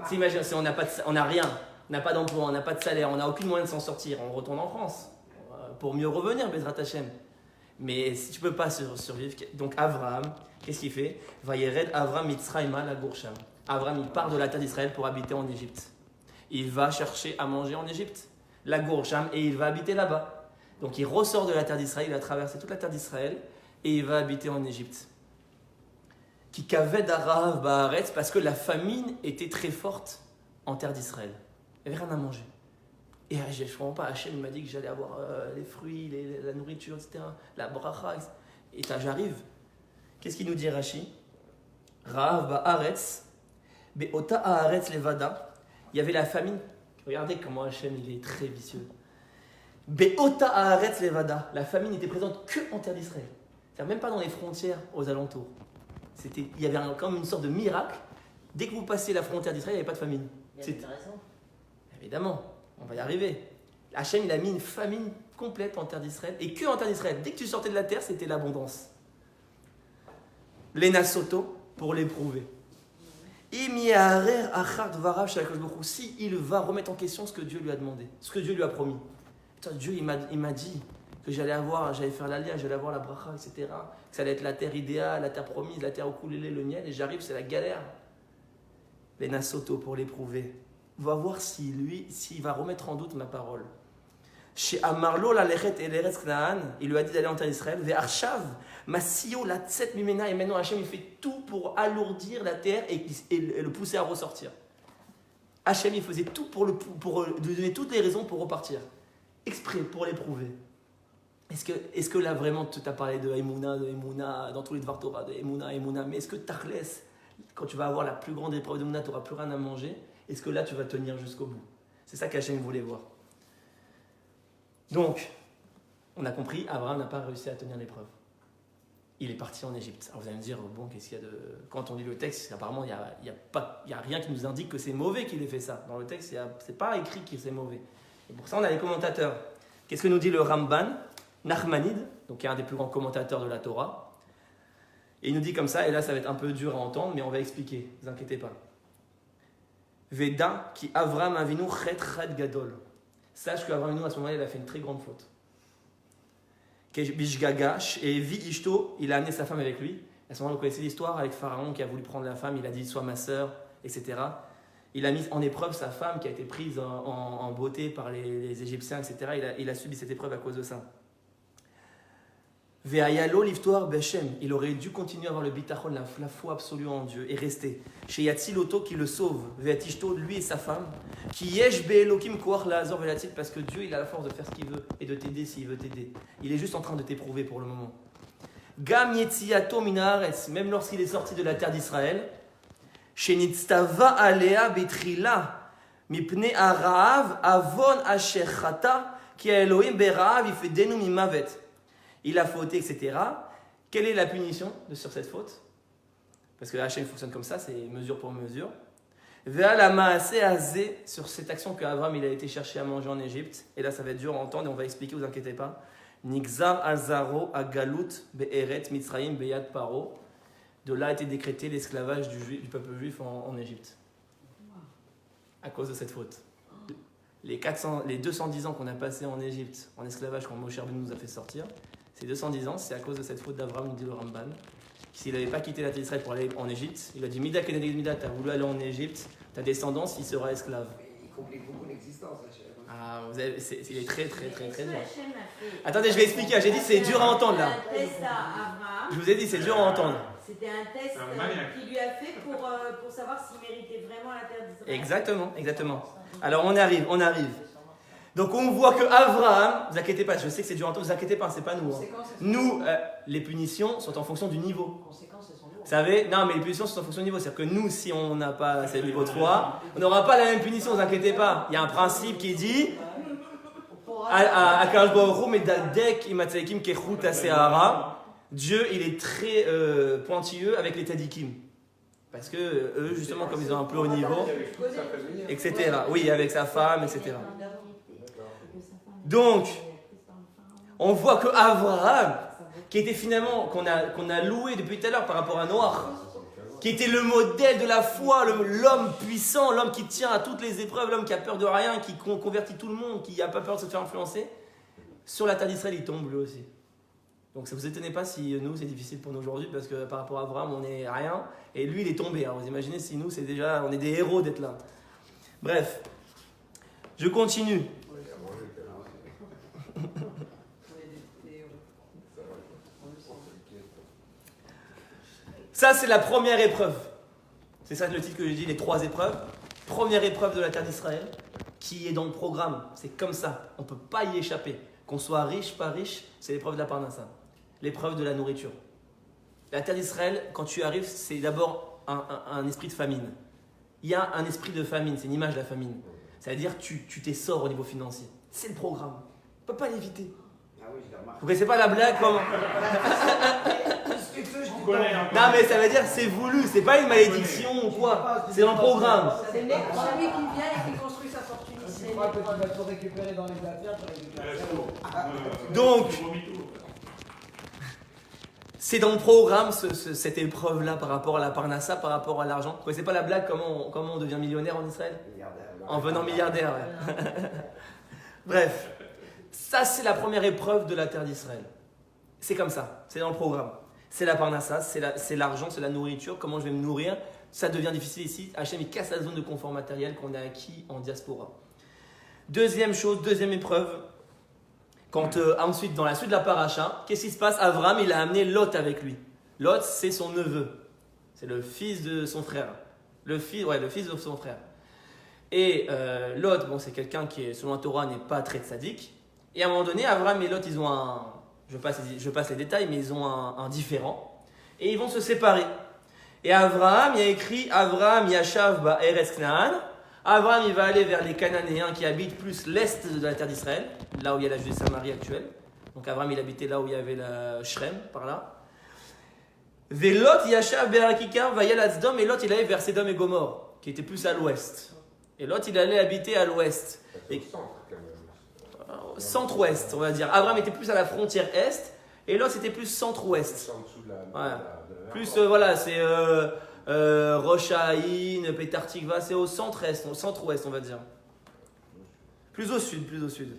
S'imagine, si on n'a rien, on n'a pas d'emploi, on n'a pas de salaire, on n'a aucun moyen de s'en sortir, on retourne en France pour mieux revenir, Bezrat Hashem. Mais si tu ne peux pas survivre, donc Abraham, qu'est-ce qu'il fait? Vayered Avram Mitzrayma la Goursham. Abraham, il part de la terre d'Israël pour habiter en Égypte. Il va chercher à manger en Égypte, la Goursham, et il va habiter là-bas. Donc il ressort de la terre d'Israël, il a traversé toute la terre d'Israël et il va habiter en Égypte. Qui kaved arav ba'aretz, parce que la famine était très forte en terre d'Israël. Il n'y avait rien à manger. Et je ne comprends pas, Hachem m'a dit que j'allais avoir les fruits, la nourriture, etc. La bracha, etc. Et j'arrive. Qu'est-ce qu'il nous dit Rashi? Rav ba'aretz, be'ota haaretz levada. Il y avait la famine. Regardez comment Hachem il est très vicieux. Be'ota haaretz levada. La famine n'était présente que en terre d'Israël. C'est-à-dire même pas dans les frontières aux alentours. Il y avait comme une sorte de miracle. Dès que vous passez la frontière d'Israël, il n'y avait pas de famine. C'est intéressant. Évidemment, on va y arriver. Hachem, il a mis une famine complète en terre d'Israël. Et que en terre d'Israël. Dès que tu sortais de la terre, c'était l'abondance. Lena Soto, pour l'éprouver. Si il va remettre en question ce que Dieu lui a demandé, ce que Dieu lui a promis. Putain, Dieu, il m'a dit que j'allais faire l'alliance, j'allais avoir la bracha, etc. Que ça allait être la terre idéale, la terre promise, la terre où coulait le miel. Et j'arrive, c'est la galère. Les Nasoto pour l'éprouver. Va voir s'il va remettre en doute ma parole. Chez Amarlo, la Lechet et l'Eretz Knaan, il lui a dit d'aller en terre d'Israël. Ve Arshav, Masio, la Tset Mimena. Et maintenant, Hachem, il fait tout pour alourdir la terre et le pousser à ressortir. Hachem, il faisait tout pour lui donner toutes les raisons pour repartir. Exprès, pour l'éprouver. Est-ce que là, vraiment, tu as parlé de Emouna, dans tous les Dvar Torah, de Emouna, mais est-ce que Tachles, quand tu vas avoir la plus grande épreuve d'Emouna, tu n'auras plus rien à manger, est-ce que là, tu vas tenir jusqu'au bout? C'est ça qu'Hachem voulait voir. Donc, on a compris, Abraham n'a pas réussi à tenir l'épreuve. Il est parti en Égypte. Alors vous allez me dire, bon, qu'est-ce qu'il y a de... Quand on lit le texte, apparemment, il n'y a rien qui nous indique que c'est mauvais qu'il ait fait ça. Dans le texte, c'est pas écrit que c'est mauvais. Et pour ça, on a les commentateurs. Qu'est-ce que nous dit le Ramban Nachmanide, donc qui est un des plus grands commentateurs de la Torah. Et il nous dit comme ça, et là, ça va être un peu dur à entendre, mais on va expliquer, ne vous inquiétez pas. Veda qui Avram Avinu chet gadol. Sache qu'Avram Avinu, à ce moment-là, il a fait une très grande faute. Bishgagash et Vi Ishto, il a amené sa femme avec lui. À ce moment-là, vous connaissez l'histoire avec Pharaon qui a voulu prendre la femme, il a dit sois ma sœur, etc. Il a mis en épreuve sa femme qui a été prise en beauté par les Égyptiens, etc. Il a subi cette épreuve à cause de ça. Ve'ayalo l'iftoar bechem, il aurait dû continuer à avoir le bitachon, la foi absolue en Dieu, et rester. Chez Yatziloto qui le sauve, Ve'atishto, lui et sa femme, qui yesh be'elokim koach la'azor ve'latil, parce que Dieu il a la force de faire ce qu'il veut et de t'aider s'il veut t'aider. Il est juste en train de t'éprouver pour le moment. Gam yetziato min haaretz, même lorsqu'il est sorti de la terre d'Israël, chez Nitztava alea betrila, mipne arav avon asher chata, ki Elohim beraav ifedenu mimavet. Il a fauté, etc. Quelle est la punition sur cette faute? Parce que la Hachem fonctionne comme ça, c'est mesure pour mesure. Sur cette action qu'Abraham il a été chercher à manger en Égypte. Et là, ça va être dur à entendre et on va expliquer, ne vous inquiétez pas. Nixar alzaro agalut be'eret mitzrayim beyad paro. De là a été décrété l'esclavage du peuple juif en Égypte. À cause de cette faute. Les 210 ans qu'on a passé en Égypte en esclavage quand Moshe Rabbeinu nous a fait sortir, ces 210 ans, c'est à cause de cette faute d'Abraham, nous dit le Ramban. S'il n'avait pas quitté la terre d'Israël pour aller en Égypte, il a dit Mida Keneged Mida, tu as voulu aller en Égypte, ta descendance, il sera esclave. Il complique beaucoup l'existence, la chèvre. Ah, il est très dur. Attendez, je vais expliquer. J'ai dit c'est dur à entendre là. Je vous ai dit c'est dur à entendre. C'était un test qu'il lui a fait pour savoir s'il méritait vraiment la terre d'Israël. Exactement. Alors on arrive. Donc on voit que Abraham, ne vous inquiétez pas, je sais que c'est dur à entendre, ne vous inquiétez pas, c'est pas nous. Nous, les punitions sont en fonction du niveau. Vous savez, non mais les punitions sont en fonction du niveau, c'est-à-dire que nous, si on n'a pas ce niveau 3, on n'aura pas la même punition, ne vous inquiétez pas. Il y a un principe qui dit Dieu, il est très pointilleux avec les tadikim. Parce que eux, justement, comme ils ont un peu haut niveau, etc. Oui, avec sa femme, etc. Donc, on voit que Abraham, qui était finalement, qu'on a loué depuis tout à l'heure par rapport à Noach, qui était le modèle de la foi, l'homme puissant, l'homme qui tient à toutes les épreuves, l'homme qui a peur de rien, qui convertit tout le monde, qui n'a pas peur de se faire influencer, sur la terre d'Israël, il tombe lui aussi. Donc ça ne vous étonnez pas si nous, c'est difficile pour nous aujourd'hui, parce que par rapport à Abraham, on n'est rien, et lui, il est tombé. Alors vous imaginez si nous, on est des héros d'être là. Bref, je continue. Ça, c'est la première épreuve. C'est ça le titre que j'ai dit, les 3 épreuves. Première épreuve de la terre d'Israël, qui est dans le programme. C'est comme ça. On ne peut pas y échapper. Qu'on soit riche, pas riche, c'est l'épreuve de la parnassa. L'épreuve de la nourriture. La terre d'Israël, quand tu arrives, c'est d'abord un esprit de famine. Il y a un esprit de famine, c'est une image de la famine. C'est-à-dire que tu t'essors au niveau financier. C'est le programme. On ne peut pas l'éviter. Vous connaissez pas la blague comme... Non mais ça veut dire c'est voulu, c'est pas une malédiction ou quoi, c'est dans le programme. C'est celui qui vient et qui construit sa fortune ici. Je crois que tu vas tout récupérer dans les affaires, tu récupères. Donc, c'est dans le programme cette épreuve-là par rapport à la parnassa, par rapport à l'argent. Vous connaissez pas la blague comment on devient millionnaire en Israël? En venant milliardaire, ouais. Bref. Ça, c'est la première épreuve de la terre d'Israël. C'est comme ça, c'est dans le programme. C'est la parnassa, c'est l'argent, c'est la nourriture, comment je vais me nourrir. Ça devient difficile ici. Hachem, il casse la zone de confort matériel qu'on a acquis en diaspora. Deuxième chose, deuxième épreuve. Quand ensuite, dans la suite de la paracha, qu'est-ce qui se passe? Avram, il a amené Lot avec lui. Lot, c'est son neveu. C'est le fils de son frère. Le fils de son frère. Et Lot, bon, c'est quelqu'un qui, selon la Torah, n'est pas très tzaddik. Et à un moment donné, Avram et Lot, ils ont un... Je passe les détails, mais ils ont un différend. Et ils vont se séparer. Et Avraham, il y a écrit Avraham Yashav ba Eretz Knaan. Avraham, il va aller vers les Cananéens qui habitent plus l'est de la terre d'Israël, là où il y a la Judée-Samarie actuelle. Donc Avraham, il habitait là où il y avait la Shrem, par là. Velot Yashav Berakikar va Yalazdom, et Lot, il allait vers Sédom et Gomorre, qui était plus à l'ouest. Et Lot, il allait habiter à l'ouest. C'est au centre, quand même. Centre-ouest, on va dire. Abraham était plus à la frontière est, et Lot c'était plus centre-ouest. C'est en dessous de la Plus voilà, c'est Rosh Haïn, Petar Tikva, c'est au centre-est, au centre-ouest, on va dire. Plus au sud, plus au sud.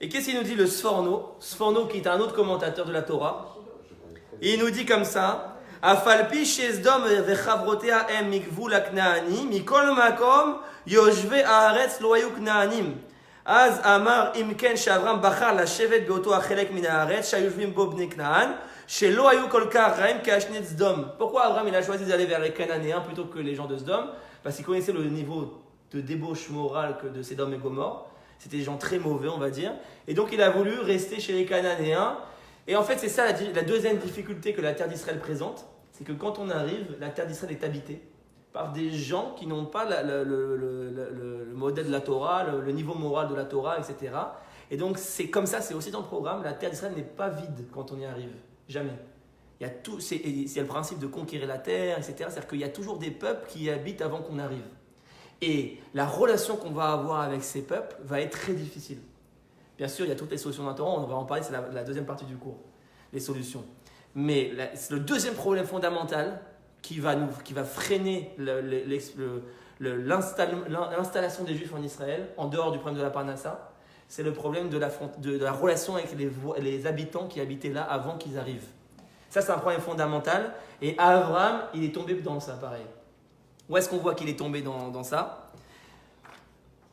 Et qu'est-ce qu'il nous dit le Sforno? Sforno qui est un autre commentateur de la Torah. Et il nous dit comme ça. Afalpi shezdom vechavrotea em mikvul aknaani mikol makom yoshve haaretz lo hayu knaanim. Az amar imken shavram bachar la shevet beoto achelek min haaretz shayushvim bo bnei knaan shelo hayu kol kar raim kashnet Sdom. Pourquoi Abraham il a choisi d'aller vers les Cananéens plutôt que les gens de Sdom? Parce qu'il connaissait le niveau de débauche morale que de Sédom et Gomorre. C'était des gens très mauvais, on va dire. Et donc il a voulu rester chez les Cananéens. Et en fait, c'est ça la deuxième difficulté que la terre d'Israël présente. C'est que quand on arrive, la terre d'Israël est habitée par des gens qui n'ont pas le modèle de la Torah, le niveau moral de la Torah, etc. Et donc c'est comme ça, c'est aussi dans le programme, la terre d'Israël n'est pas vide quand on y arrive. Jamais. Il y a le principe de conquérir la terre, etc. C'est-à-dire qu'il y a toujours des peuples qui y habitent avant qu'on arrive. Et la relation qu'on va avoir avec ces peuples va être très difficile. Bien sûr, il y a toutes les solutions d'un Torah, on va en parler, c'est la deuxième partie du cours, les solutions. Mais c'est le deuxième problème fondamental qui va freiner l'installation des Juifs en Israël, en dehors du problème de la Parnassa, c'est le problème de la relation avec les habitants qui habitaient là avant qu'ils arrivent. Ça, c'est un problème fondamental. Et Abraham, il est tombé dans ça, pareil. Où est-ce qu'on voit qu'il est tombé dans ça?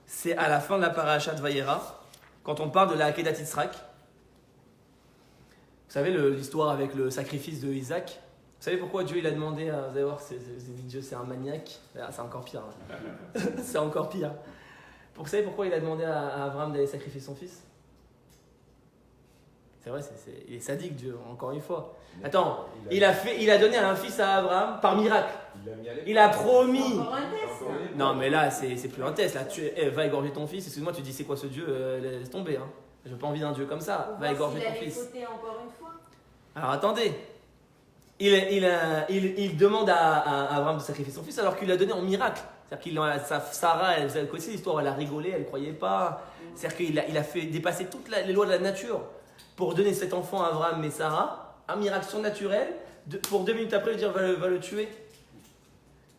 C'est à la fin de la paracha de Vayera, quand on parle de la Akedat Yitzhak. Vous savez l'histoire avec le sacrifice de Isaac? Vous savez pourquoi Dieu il a demandé à... Vous allez voir, Dieu c'est un maniaque. C'est encore pire. Hein. C'est encore pire. Vous savez pourquoi il a demandé à Abraham d'aller sacrifier son fils? C'est vrai, il est sadique Dieu, encore une fois. Attends, il a donné un fils à Abraham par miracle. Il a promis. Non mais là, c'est plus un test. Là, va égorger ton fils. Excuse-moi, tu dis c'est quoi ce Dieu? Laisse tomber. Hein. Je n'ai pas envie d'un Dieu comme ça. Va égorger ton fils. Encore une fois. Alors attendez. Il demande à Abraham de sacrifier son fils alors qu'il l'a donné en miracle. C'est-à-dire Sarah, elle connaissait l'histoire, elle a rigolé, elle ne croyait pas. C'est-à-dire qu'il a fait dépasser toutes les lois de la nature pour donner cet enfant à Abraham et Sarah, un miracle surnaturel, pour 2 minutes après lui dire va le tuer.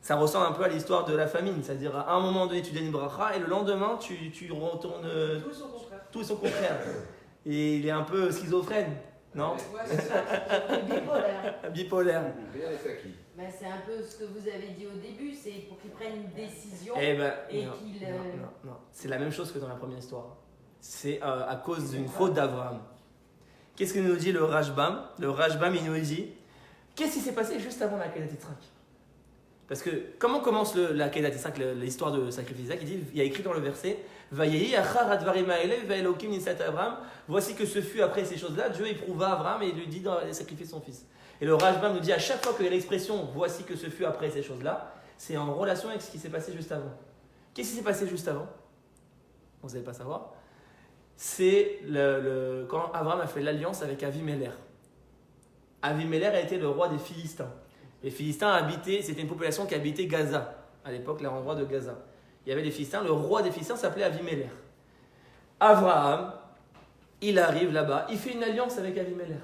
Ça ressemble un peu à l'histoire de la famine, c'est-à-dire à un moment donné tu donnes une bracha et le lendemain tu retournes tout son contraire. Et il est un peu schizophrène, non? Ouais, c'est ça. Bipolaire. Rien n'est acquis. Ben, c'est un peu ce que vous avez dit au début, c'est pour qu'il prenne une décision Non. C'est la même chose que dans la première histoire. C'est à cause d'une faute d'Abraham. Qu'est-ce que nous dit le Rashbam? Le Rashbam, il nous dit qu'est-ce qui s'est passé juste avant la Kedat Yitzhak? Parce que comment commence la Kedat Yitzhak, l'histoire de sacrifice d'Isaac? Il y a écrit dans le verset Vayehi achar advarim haeleh ve'elokim nisat Abraham. Voici que ce fut après ces choses-là, Dieu éprouva Abraham et lui dit de sacrifier son fils. Et le Rashbam nous dit à chaque fois qu'il y a l'expression voici que ce fut après ces choses-là, c'est en relation avec ce qui s'est passé juste avant. Qu'est-ce qui s'est passé juste avant? Vous n'allez pas savoir. C'est quand Abraham a fait l'alliance avec Avimelech. Avimelech a été le roi des Philistins. Les Philistins c'était une population qui habitait Gaza, à l'époque, l'endroit de Gaza. Il y avait les Philistins, le roi des Philistins s'appelait Avimelech. Abraham, il arrive là-bas, il fait une alliance avec Avimelech.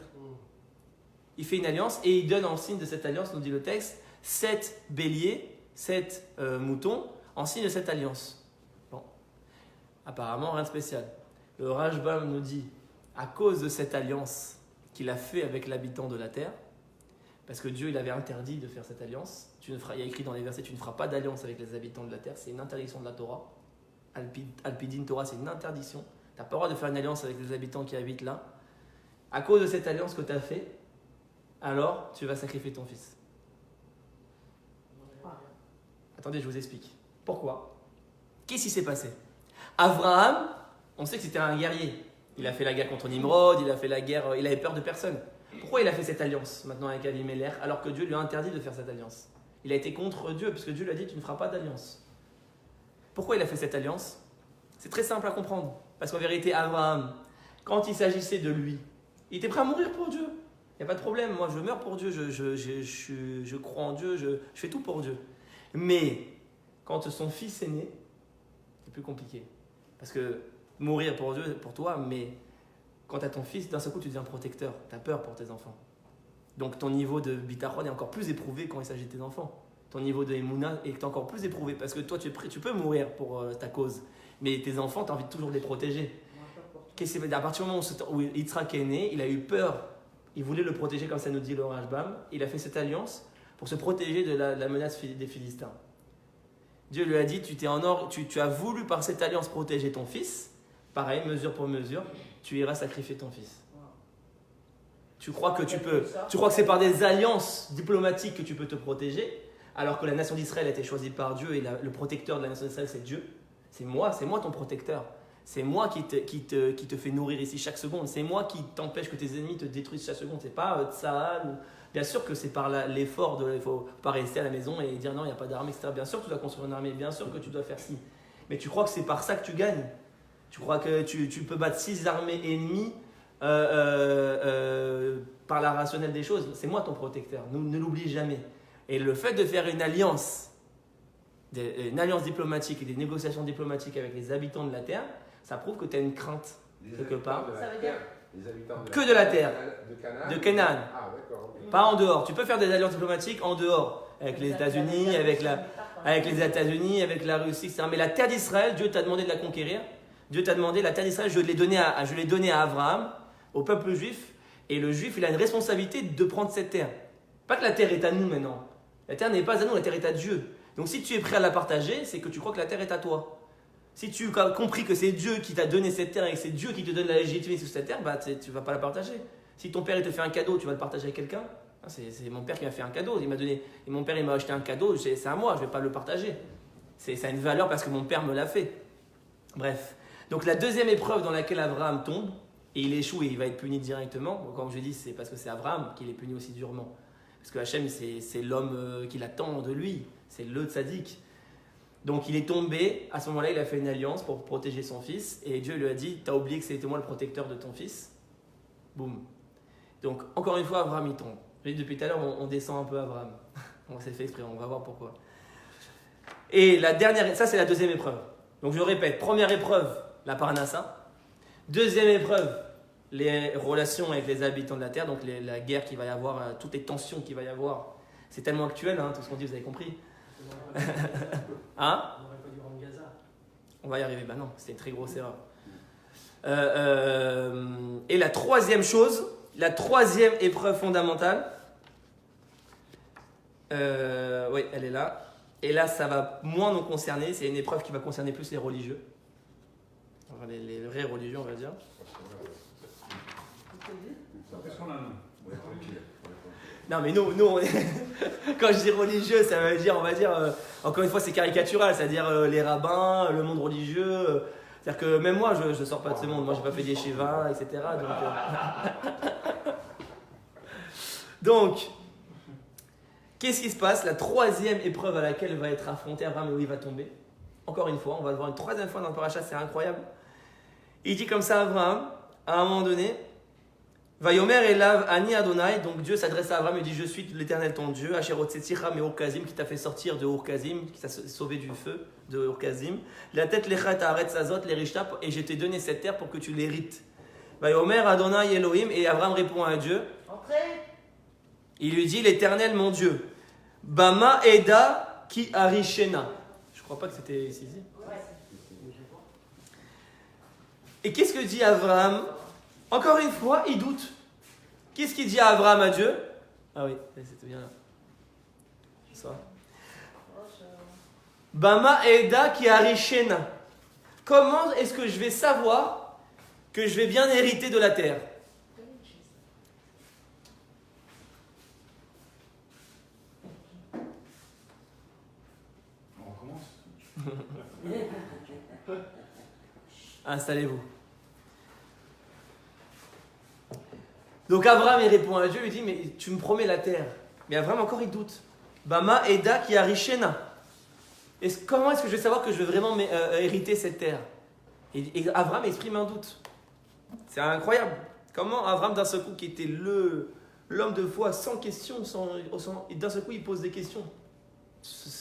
Il fait une alliance et il donne en signe de cette alliance, nous dit le texte, 7 béliers, 7 moutons, en signe de cette alliance. Bon, apparemment rien de spécial. Le Rashbam nous dit, à cause de cette alliance qu'il a fait avec l'habitant de la terre, parce que Dieu il avait interdit de faire cette alliance, il y a écrit dans les versets, tu ne feras pas d'alliance avec les habitants de la terre, c'est une interdiction de la Torah. Alpidin Torah, c'est une interdiction. Tu n'as pas le droit de faire une alliance avec les habitants qui habitent là. À cause de cette alliance que tu as fait, alors tu vas sacrifier ton fils. Attendez, je vous explique. Pourquoi? Qu'est-ce qui s'est passé? Abraham, on sait que c'était un guerrier. Il a fait la guerre contre Nimrod, il a fait la guerre, il avait peur de personne. Pourquoi il a fait cette alliance maintenant avec Abimelech alors que Dieu lui a interdit de faire cette alliance? Il a été contre Dieu parce que Dieu lui a dit tu ne feras pas d'alliance. Pourquoi il a fait cette alliance? C'est très simple à comprendre. Parce qu'en vérité, Abraham, quand il s'agissait de lui, il était prêt à mourir pour Dieu. Il n'y a pas de problème, moi je meurs pour Dieu, je crois en Dieu, je fais tout pour Dieu. Mais quand son fils est né, c'est plus compliqué. Parce que mourir pour Dieu, pour toi, mais quand tu as ton fils, d'un seul coup tu deviens protecteur, tu as peur pour tes enfants. Donc ton niveau de bitachon est encore plus éprouvé quand il s'agit de tes enfants. Ton niveau de émouna est encore plus éprouvé parce que toi tu es prêt, tu peux mourir pour ta cause, mais tes enfants tu as envie de toujours les protéger. À partir du moment où Yitzhak est né, il a eu peur, il voulait le protéger comme ça nous dit le Rashbam, il a fait cette alliance pour se protéger de la menace des Philistins. Dieu lui a dit, tu as voulu par cette alliance protéger ton fils, pareil, mesure pour mesure, tu iras sacrifier ton fils. Tu crois que c'est par des alliances diplomatiques que tu peux te protéger, alors que la nation d'Israël a été choisie par Dieu et le protecteur de la nation d'Israël c'est Dieu. C'est moi ton protecteur. C'est moi qui te fait nourrir ici chaque seconde. C'est moi qui t'empêche que tes ennemis te détruisent chaque seconde. C'est pas Tsahal. Bien sûr que c'est par l'effort. Il ne faut pas rester à la maison et dire non, il n'y a pas d'armée, etc. Bien sûr que tu dois construire une armée. Bien sûr que tu dois faire ci. Mais tu crois que c'est par ça que tu gagnes. Tu crois que tu peux battre 6 armées ennemies par la rationnelle des choses. C'est moi ton protecteur. Ne l'oublie jamais. Et le fait de faire une alliance diplomatique et des négociations diplomatiques avec les habitants de la terre, ça prouve que tu as une crainte quelque part. Ça veut dire les habitants que de la terre, de Canaan. Ah, d'accord. Okay. Pas en dehors. Tu peux faire des alliances diplomatiques en dehors, avec les États-Unis, avec la Russie, etc. Mais la terre d'Israël, Dieu t'a demandé de la conquérir. Dieu t'a demandé, la terre d'Israël, je l'ai donnée à Abraham, au peuple juif. Et le juif, il a une responsabilité de prendre cette terre. Pas que la terre est à nous maintenant. La terre n'est pas à nous, la terre est à Dieu. Donc si tu es prêt à la partager, c'est que tu crois que la terre est à toi. Si tu as compris que c'est Dieu qui t'a donné cette terre et que c'est Dieu qui te donne la légitimité sur cette terre, bah, tu ne vas pas la partager. Si ton père il te fait un cadeau, tu vas le partager avec quelqu'un. C'est mon père qui m'a fait un cadeau. Mon père il m'a acheté un cadeau, c'est à moi, je ne vais pas le partager. Ça a une valeur parce que mon père me l'a fait. Bref. Donc la deuxième épreuve dans laquelle Abraham tombe, et il échoue et il va être puni directement. Bon, comme je dis, c'est parce que c'est Abraham qu'il est puni aussi durement. Parce que Hachem, c'est l'homme qui l'attend de lui. C'est le tzaddik. Donc il est tombé, à ce moment-là il a fait une alliance pour protéger son fils et Dieu lui a dit, t'as oublié que c'était moi le protecteur de ton fils. Boum. Donc encore une fois Abraham il tombe. Depuis tout à l'heure on descend un peu Abraham. On s'est fait exprès, on va voir pourquoi. Et la dernière, ça c'est la deuxième épreuve. Donc je répète, première épreuve, la Parnassa. Deuxième épreuve, les relations avec les habitants de la terre, donc la guerre qu'il va y avoir, toutes les tensions qu'il va y avoir. C'est tellement actuel, hein, tout ce qu'on dit, vous avez compris. Hein? On va y arriver. Ben non, c'était une très grosse erreur. Et la troisième chose, la troisième épreuve fondamentale, oui, elle est là. Et là, ça va moins nous concerner. C'est une épreuve qui va concerner plus les religieux. Enfin, les vrais religieux, on va dire. Non, mais nous on est... quand je dis religieux, ça veut dire, on va dire, encore une fois, c'est caricatural, c'est-à-dire les rabbins, le monde religieux. C'est-à-dire que même moi, je ne sors pas de ce monde. Moi, je n'ai pas fait des shivas, etc. Donc, qu'est-ce qui se passe? La troisième épreuve à laquelle va être affronté Abraham et où il va tomber. Encore une fois, on va le voir une troisième fois dans le paracha, c'est incroyable. Il dit comme ça à Abraham, à un moment donné, Vayomer Elav Ani Adonai, donc Dieu s'adresse à Abraham et dit, je suis l'Éternel ton Dieu, Asherot Setzira me Ur-Kazim, qui t'a fait sortir de Ur-Kazim, qui t'a sauvé du feu de Ur-Kazim. La tête lechat haaretz azot l'erishta, et je t'ai donné cette terre pour que tu l'hérites. Vayomer Adonai Elohim, et Abraham répond à Dieu. Entrez. Il lui dit, l'Éternel mon Dieu, Bama Eda ki Arishena. Je crois pas que c'était ici. Ouais. Et qu'est-ce que dit Abraham? Encore une fois, il doute. Qu'est-ce qu'il dit à Abraham, à Dieu? Ah oui, c'était bien là. Ça. Bama Eda qui Arishena. Comment est-ce que je vais savoir que je vais bien hériter de la terre? On recommence. Installez-vous. Donc Abraham il répond à Dieu, il dit mais tu me promets la terre. Mais Abraham encore il doute. Bama Eda qui Arishena. Comment est-ce que je vais savoir que je vais vraiment hériter cette terre? Et Abraham exprime un doute. C'est incroyable. Comment Abraham d'un seul coup qui était l'homme de foi sans question, et d'un seul coup il pose des questions.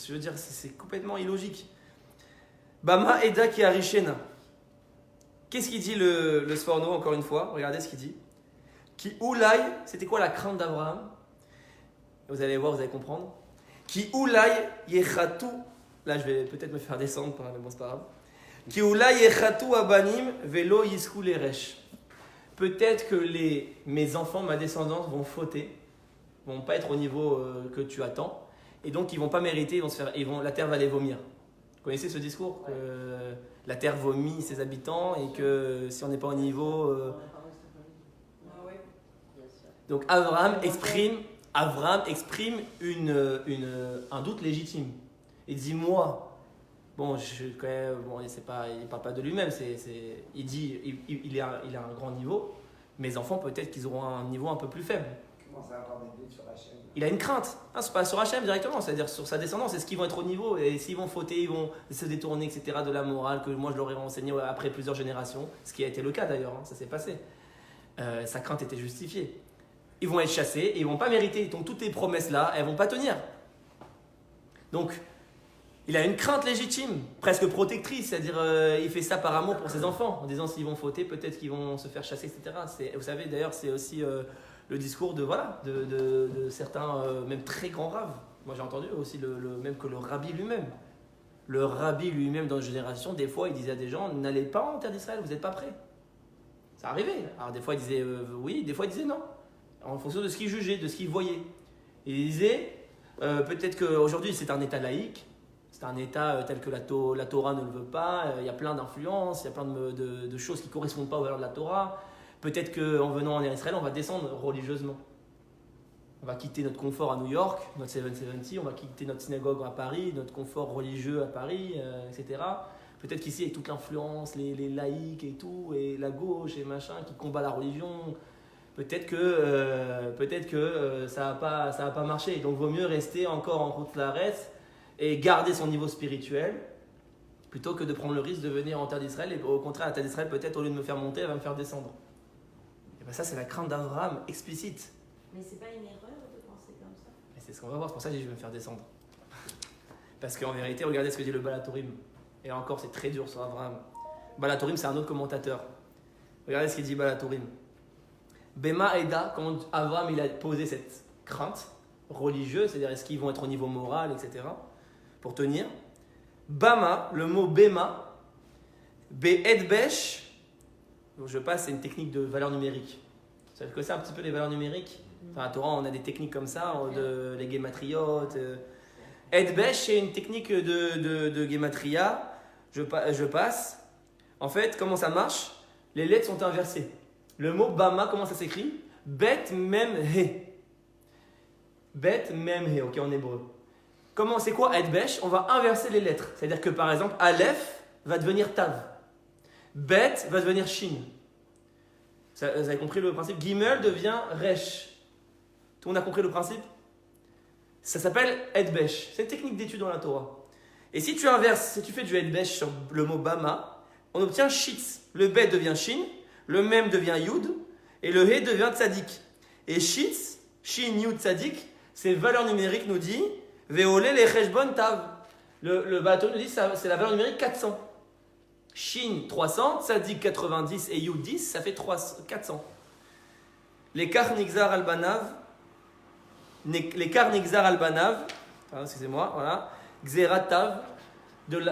Je veux dire c'est complètement illogique. Bama Eda qui Arishena. Qu'est-ce qu'il dit le Sforno encore une fois? Regardez ce qu'il dit. Qui oulai, c'était quoi la crainte d'Abraham? Vous allez voir, vous allez comprendre. Qui oulai yechatu, là je vais peut-être me faire descendre, mais bon c'est pas grave. Qui oulai yechatu abanim velo yisku leresh. Peut-être que mes enfants, ma descendance vont fauter, vont pas être au niveau que tu attends, et donc ils vont pas mériter, la terre va les vomir. Vous connaissez ce discours que la terre vomit ses habitants et que si on n'est pas au niveau donc Abraham exprime un doute légitime. Il dit moi, bon, il parle pas de lui-même, il dit il a un grand niveau. Mes enfants peut-être qu'ils auront un niveau un peu plus faible. Comment ça avoir des doutes sur Hachem? Il a une crainte, c'est pas sur Hachem directement, c'est-à-dire sur sa descendance. Est-ce qu'ils vont être au niveau et s'ils vont fauter, ils vont se détourner, etc. de la morale que moi je leur ai enseigné après plusieurs générations, ce qui a été le cas d'ailleurs, ça s'est passé. Sa crainte était justifiée. Ils vont être chassés et ils ne vont pas mériter. Donc toutes les promesses-là, elles ne vont pas tenir. Donc, il a une crainte légitime, presque protectrice, c'est-à-dire il fait ça par amour pour ses enfants, en disant s'ils vont fauter, peut-être qu'ils vont se faire chasser, etc. Vous savez, d'ailleurs, c'est aussi le discours de certains, même très grands rabbins. Moi, j'ai entendu aussi même que le rabbi lui-même. Le rabbi lui-même, dans une génération, des fois, il disait à des gens, n'allez pas en terre d'Israël, vous n'êtes pas prêts. Ça arrivait. Alors, des fois, il disait oui, des fois, il disait non. En fonction de ce qu'il jugeait, de ce qu'il voyait. Il disait, peut-être qu'aujourd'hui c'est un État laïque, c'est un État tel que la Torah ne le veut pas, il y a plein d'influences, il y a plein de choses qui ne correspondent pas aux valeurs de la Torah. Peut-être qu'en venant en Israël, on va descendre religieusement. On va quitter notre confort à New York, notre 770, on va quitter notre synagogue à Paris, notre confort religieux à Paris, etc. Peut-être qu'ici, avec toute l'influence, les laïcs et tout, et la gauche et machin, qui combat la religion, peut-être que ça va pas marcher. Donc, il vaut mieux rester encore en route l'arrête et garder son niveau spirituel plutôt que de prendre le risque de venir en terre d'Israël. Et au contraire, la terre d'Israël, peut-être, au lieu de me faire monter, elle va me faire descendre. Et bien ça, c'est la crainte d'Abraham explicite. Mais c'est pas une erreur de penser comme ça? Et c'est ce qu'on va voir, c'est pour ça que je vais me faire descendre. Parce qu'en vérité, regardez ce que dit le Balatorim. Et là encore, c'est très dur sur Abraham. Balatorim, c'est un autre commentateur. Regardez ce qu'il dit Balatorim. Bema Eda, quand Abraham il a posé cette crainte religieuse, c'est-à-dire est-ce qu'ils vont être au niveau moral, etc., pour tenir. Bama, le mot Bema, Be'edbesh, donc je passe, c'est une technique de valeur numérique. Vous savez que c'est un petit peu les valeurs numériques? Enfin, à Torah, on a des techniques comme ça, les guématriotes. Edbesh, c'est une technique de guématria. Je passe. En fait, comment ça marche? Les lettres sont inversées. Le mot Bama, comment ça s'écrit? Bet mem he. Bet mem he, ok, en hébreu. Comment, c'est quoi Edbesh? On va inverser les lettres. C'est-à-dire que par exemple, Aleph va devenir Tav. Bet va devenir Shin. Vous avez compris le principe? Gimel devient Resh. Tout le monde a compris le principe? Ça s'appelle Edbesh. C'est une technique d'étude dans la Torah. Et si tu inverses, si tu fais du Edbesh sur le mot Bama, on obtient Shitz. Le Bet devient Shin. Le Mem devient Yud et le He devient Tzadik. Et Shitz, Shin, Yud, Tzadik, ces valeurs numériques nous dit Veolé les Cheshbon Tav. Le bateau nous dit c'est la valeur numérique 400. Shin 300, Tzadik 90 et Yud 10, ça fait 400. Les Karnigzar al-Banav, excusez-moi, voilà, Xerat Tav,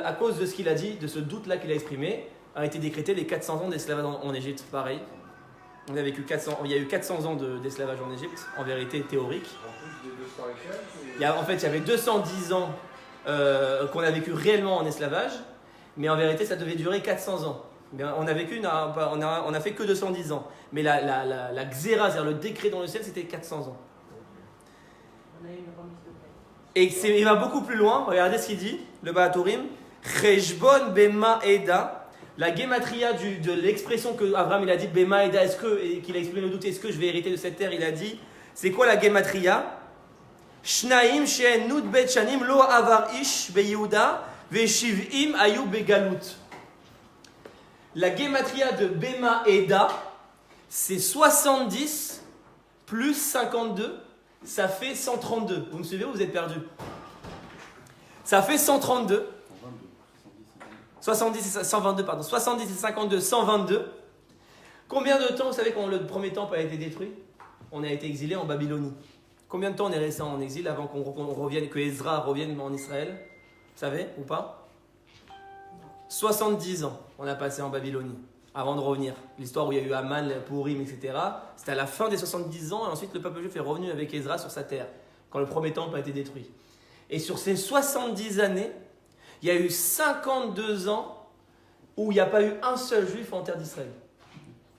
à cause de ce qu'il a dit, de ce doute-là qu'il a exprimé, a été décrété les 400 ans d'esclavage en Égypte. Pareil. On a vécu 400, il y a eu 400 ans d'esclavage en Égypte, en vérité théorique. En plus des 200 et quelques, Il y avait 210 ans qu'on a vécu réellement en esclavage, mais en vérité, ça devait durer 400 ans. Mais on a fait que 210 ans. Mais la xéra, c'est-à-dire le décret dans le ciel, c'était 400 ans. On a eu une remise de paix. Et il va beaucoup plus loin. Regardez ce qu'il dit, le Baatorim. Cheshbon bema eda. La gematria de l'expression que Abraham il a dit bema eda, et qu'il a exprimé le doute, est-ce que je vais hériter de cette terre? Il a dit, c'est quoi la gematria? Shnaim she'en nud bet shanim lo avar ish be Yehuda ve shiv'im ayu begalut. La gematria de bema eda, c'est 70 plus 52, ça fait 132. Vous me suivez ou vous êtes perdu? Ça fait 132. 70 et 122, pardon. 70 et 52, 122. Combien de temps, vous savez, quand le premier temple a été détruit? On a été exilé en Babylonie. Combien de temps on est resté en exil avant qu'on revienne, que Ezra revienne en Israël? Vous savez ou pas? 70 ans on a passé en Babylonie avant de revenir. L'histoire où il y a eu Aman, Purim, etc. C'était à la fin des 70 ans et ensuite le peuple juif est revenu avec Ezra sur sa terre quand le premier temple a été détruit. Et sur ces 70 années, il y a eu 52 ans où il n'y a pas eu un seul juif en terre d'Israël.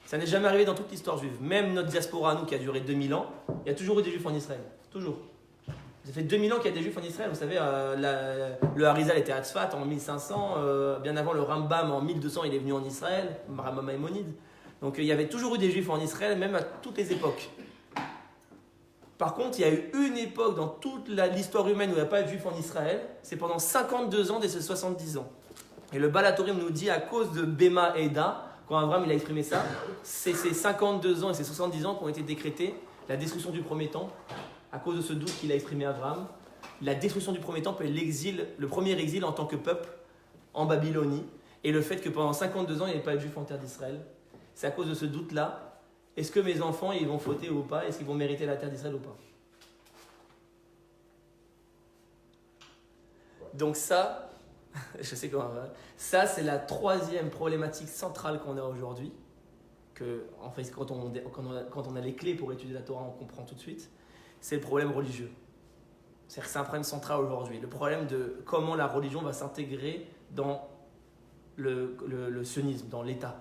Ça n'est jamais arrivé dans toute l'histoire juive. Même notre diaspora, nous, qui a duré 2000 ans, il y a toujours eu des juifs en Israël. Toujours. Ça fait 2000 ans qu'il y a des juifs en Israël. Vous savez, le Harizal était à Tzfat en 1500. Bien avant, le Rambam en 1200, il est venu en Israël. Rambam Maïmonide. Donc il y avait toujours eu des juifs en Israël, même à toutes les époques. Par contre, il y a eu une époque dans toute l'histoire humaine où il n'y a pas de juifs en Israël. C'est pendant 52 ans de ces 70 ans. Et le Balatorim nous dit, à cause de Bema Eda, quand Abraham il a exprimé ça, c'est ces 52 ans et ces 70 ans qui ont été décrétés, la destruction du premier temple, à cause de ce doute qu'il a exprimé Abraham, la destruction du premier temple et l'exil, le premier exil en tant que peuple en Babylonie, et le fait que pendant 52 ans il n'y avait pas de juifs en terre d'Israël. C'est à cause de ce doute-là. Est-ce que mes enfants ils vont fauter ou pas? Est-ce qu'ils vont mériter la terre d'Israël ou pas? Donc ça, je sais comment ça c'est la troisième problématique centrale qu'on a aujourd'hui. Que, en fait, quand on a les clés pour étudier la Torah, on comprend tout de suite. C'est le problème religieux. C'est-à-dire que c'est un problème central aujourd'hui. Le problème de comment la religion va s'intégrer dans le sionisme, dans l'État.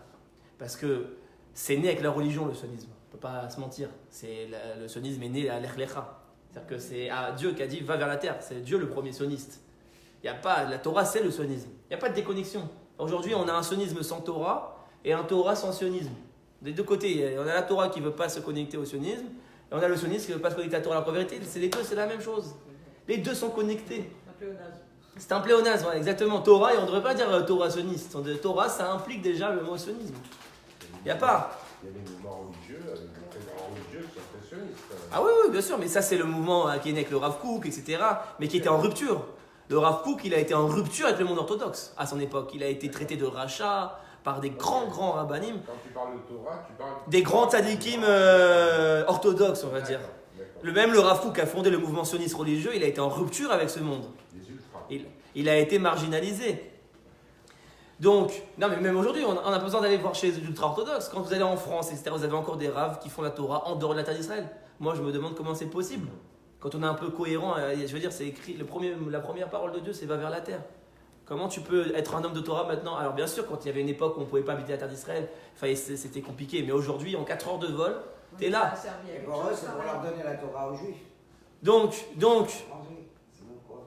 Parce que c'est né avec la religion, le sionisme. On ne peut pas se mentir. Le sionisme est né à l'Ech Lecha. C'est-à-dire que c'est Dieu qui a dit va vers la terre. C'est Dieu le premier sioniste. Il y a pas, la Torah, c'est le sionisme. Il n'y a pas de déconnexion. Aujourd'hui, on a un sionisme sans Torah et un Torah sans sionisme. Des deux côtés, on a la Torah qui ne veut pas se connecter au sionisme et on a le sionisme qui ne veut pas se connecter à la Torah. Alors qu'en vérité, les deux, c'est la même chose. Les deux sont connectés. C'est un pléonasme, ouais, exactement. Torah, et on ne devrait pas dire Torah sioniste. Torah, ça implique déjà le mot sionisme. Il n'y a pas. Il y a des mouvements religieux, avec des présidents religieux qui sont très sionistes. Ah oui, bien sûr, mais ça, c'est le mouvement qui est né avec le Rav Kook, etc., mais qui était en rupture. Le Rav Kook, il a été en rupture avec le monde orthodoxe à son époque. Il a été traité de rachat par des grands rabbinim. Quand tu parles de Torah, tu parles... Des grands tzadikim orthodoxes, on va dire. Même le Rav Kook a fondé le mouvement sioniste religieux, il a été en rupture avec ce monde. Les ultras. Il a été marginalisé. Donc, non mais même aujourd'hui, on n'a pas besoin d'aller voir chez les ultra-orthodoxes. Quand vous allez en France, etc., vous avez encore des raves qui font la Torah en dehors de la terre d'Israël. Moi, je me demande comment c'est possible. Quand on est un peu cohérent, je veux dire, c'est écrit, la première parole de Dieu, c'est va vers la terre. Comment tu peux être un homme de Torah maintenant? Alors bien sûr, quand il y avait une époque où on ne pouvait pas habiter la terre d'Israël, c'était compliqué. Mais aujourd'hui, en 4 heures de vol, tu es là. Et pour eux, c'est pour leur donner la Torah aux Juifs. Donc,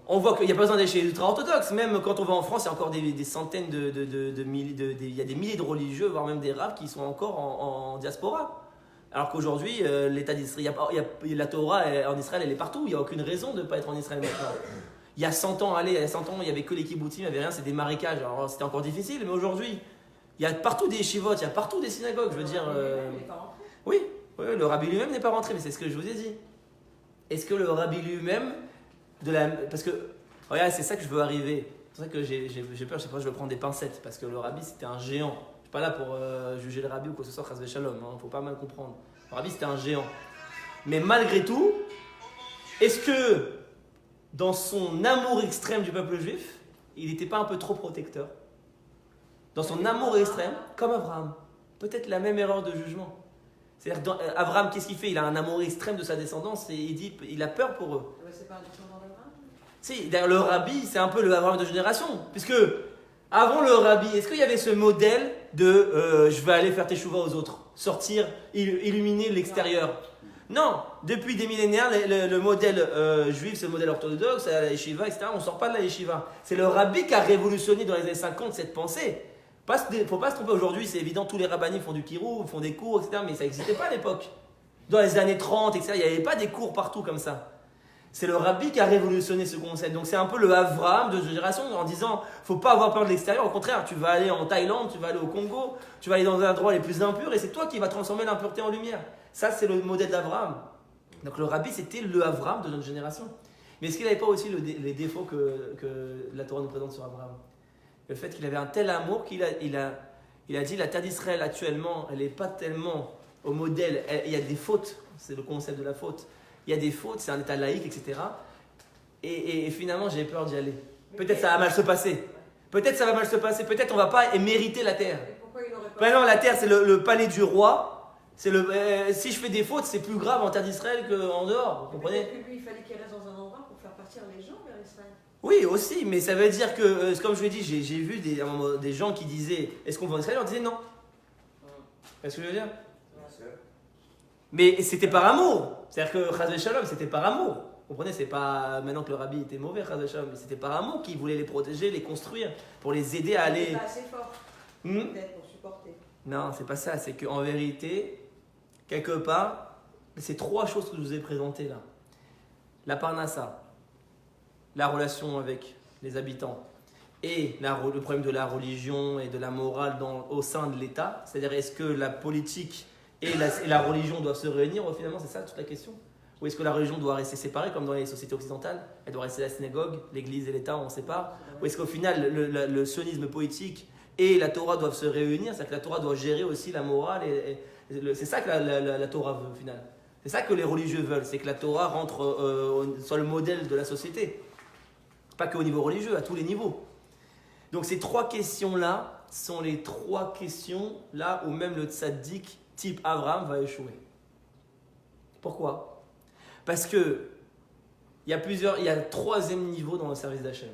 on voit qu'il n'y a pas besoin d'aller chez les ultra-orthodoxes. Même quand on va en France, il y a encore des centaines de milliers, il y a des milliers de religieux, voire même des rabbins qui sont encore en diaspora. Alors qu'aujourd'hui, l'État d'Israël, la Torah en Israël, elle est partout. Il n'y a aucune raison de ne pas être en Israël maintenant. Il y a 100 ans, il y n'y avait que les kibbutzim, il n'y avait rien, c'était des marécages. Alors c'était encore difficile, mais aujourd'hui, il y a partout des yeshivot, il y a partout des synagogues. Je veux dire. Oui, le rabbi lui-même n'est pas rentré, mais c'est ce que je vous ai dit. Est-ce que le rabbi lui-même, parce que, regarde, c'est ça que je veux arriver. C'est pour ça que j'ai peur, je sais pas, je veux prendre des pincettes, parce que le rabbi c'était un géant. Je suis pas là pour juger le rabbi ou quoi que ce soit, chas v'shalom, hein, faut pas mal comprendre. Le rabbi c'était un géant. Mais malgré tout, est-ce que dans son amour extrême du peuple juif, il n'était pas un peu trop protecteur? dans son amour extrême, comme Abraham. Peut-être la même erreur de jugement. C'est-à-dire, Abraham, qu'est-ce qu'il fait? Il a un amour extrême de sa descendance et il a peur pour eux. C'est pas un descendant d'Abraham? Si, d'ailleurs, le rabbi, c'est un peu le Abraham de génération. Puisque, avant le rabbi, est-ce qu'il y avait ce modèle de je vais aller faire teshuva aux autres, sortir, illuminer l'extérieur? Non, depuis des millénaires, le modèle juif, c'est le modèle orthodoxe, c'est la yeshiva, etc. On ne sort pas de la yeshiva. C'est le rabbi qui a révolutionné dans les années 50 cette pensée. Il ne faut pas se tromper aujourd'hui, c'est évident, tous les rabbinis font du kirou, font des cours, etc. Mais ça n'existait pas à l'époque. Dans les années 30, etc., il n'y avait pas des cours partout comme ça. C'est le rabbi qui a révolutionné ce concept. Donc c'est un peu le Avraham de génération en disant il ne faut pas avoir peur de l'extérieur. Au contraire, tu vas aller en Thaïlande, tu vas aller au Congo, tu vas aller dans un endroit les plus impurs et c'est toi qui vas transformer l'impureté en lumière. Ça, c'est le modèle d'Avraham. Donc le rabbi, c'était le Avraham de notre génération. Mais est-ce qu'il n'avait pas aussi les défauts que la Torah nous présente sur Avraham? Le fait qu'il avait un tel amour qu'il a dit la terre d'Israël actuellement, elle n'est pas tellement au modèle. Il y a des fautes, c'est le concept de la faute. Il y a des fautes, c'est un état laïque, etc. Et finalement, j'ai peur d'y aller. Peut-être ça va mal se passer. Peut-être ça va mal se passer. Peut-être on ne va pas mériter la terre. Et pourquoi il n'aurait pas... Non, la terre, c'est le palais du roi. Si je fais des fautes, c'est plus grave en terre d'Israël qu'en dehors. Vous comprenez? Peut-être que lui, il fallait qu'il reste dans un endroit pour faire partir les gens vers Israël. Oui, aussi, mais ça veut dire que, comme je l'ai dit, j'ai vu des gens qui disaient est-ce qu'on va en Israël? On disait non. Est-ce que je veux dire? Mais c'était par amour. C'est-à-dire que Chas Shalom, c'était par amour. Vous comprenez? C'est pas maintenant que le rabbi était mauvais, Chas Shalom, mais c'était par amour qu'il voulait les protéger, les construire, pour les aider à aller. C'est pas assez fort, peut-être, pour supporter. Non, c'est pas ça. C'est qu'en vérité, quelque part, c'est trois choses que je vous ai présentées là. La parnassa, la relation avec les habitants et le problème de la religion et de la morale au sein de l'État. C'est-à-dire, est-ce que la politique et la religion doivent se réunir? Finalement, c'est ça toute la question. Ou est-ce que la religion doit rester séparée comme dans les sociétés occidentales? Elle doit rester la synagogue, l'église et l'État, on sépare. Ou est-ce qu'au final, le sionisme politique et la Torah doivent se réunir? C'est-à-dire que la Torah doit gérer aussi la morale. C'est ça que la Torah veut au final. C'est ça que les religieux veulent. C'est que la Torah rentre sur le modèle de la société. Pas qu'au niveau religieux, à tous les niveaux. Donc ces trois questions-là sont les trois questions là où même le tzaddik type Abraham va échouer. Pourquoi? Parce que il y a un troisième niveau dans le service d'Hachem.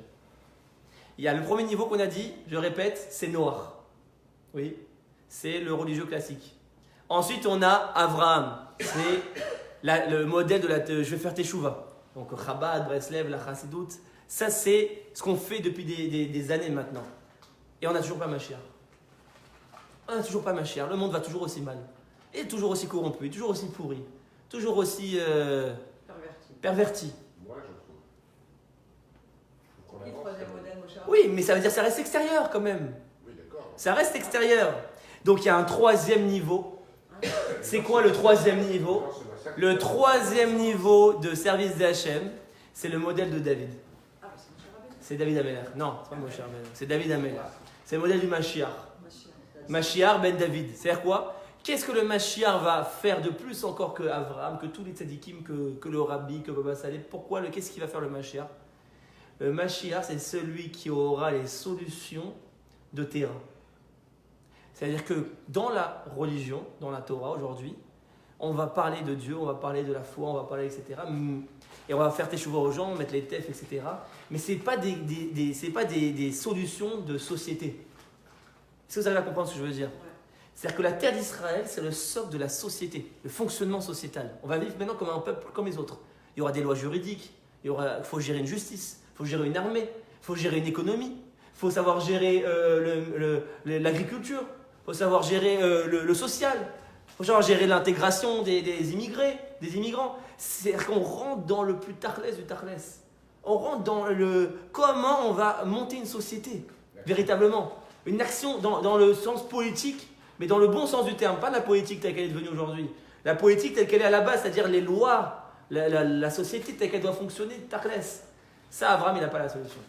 Il y a le premier niveau qu'on a dit, je répète, c'est Noach. Oui, c'est le religieux classique. Ensuite, on a Abraham, c'est le modèle je vais faire teshuva. Donc Chabad, Breslev, la Chassidut, ça c'est ce qu'on fait depuis des années maintenant. Et on n'a toujours pas Mashiach. On n'a toujours pas Mashiach. Le monde va toujours aussi mal. Et toujours aussi corrompu, toujours aussi pourri, toujours aussi perverti. Moi, je trouve. Et troisième modèle, mon cher. Oui, mais ça veut dire que ça reste extérieur quand même. Oui, d'accord. Ça reste extérieur. Donc il y a un troisième niveau. C'est quoi le troisième niveau? Le troisième niveau de service d'Hachem, c'est le modèle de David. Ah, c'est mon cher Rabbi. C'est David Amelech. Non, c'est pas Moshe Rabbeinu. C'est David Amelech. C'est le modèle du Mashiach. Mashiach. Mashiach ben David. C'est-à-dire quoi? Qu'est-ce que le Mashiach va faire de plus encore que Avraham, que tous les tzadikim, que le Rabbi, que Baba Saleh? Pourquoi? Qu'est-ce qu'il va faire le Mashiach? Le Mashiach, c'est celui qui aura les solutions de terrain. C'est-à-dire que dans la religion, dans la Torah aujourd'hui, on va parler de Dieu, on va parler de la foi, on va parler, etc. Et on va faire teshuva aux gens, mettre les tefs, etc. Mais ce n'est pas des solutions de société. Est-ce que vous arrivez à comprendre ce que je veux dire? C'est-à-dire que la terre d'Israël, c'est le socle de la société, le fonctionnement sociétal. On va vivre maintenant comme un peuple comme les autres. Il y aura des lois juridiques, il faut gérer une justice, il faut gérer une armée, il faut gérer une économie, il faut savoir gérer l'agriculture, il faut savoir gérer le social, il faut savoir gérer l'intégration des immigrés, des immigrants. C'est-à-dire qu'on rentre dans le plus tarlès du tarlès. On rentre dans comment on va monter une société, véritablement. Une action dans le sens politique, mais dans le bon sens du terme, pas la politique telle qu'elle est devenue aujourd'hui. La politique telle qu'elle est à la base, c'est-à-dire les lois, la société telle qu'elle doit fonctionner, tarlès. Ça, Abraham, il n'a pas la solution.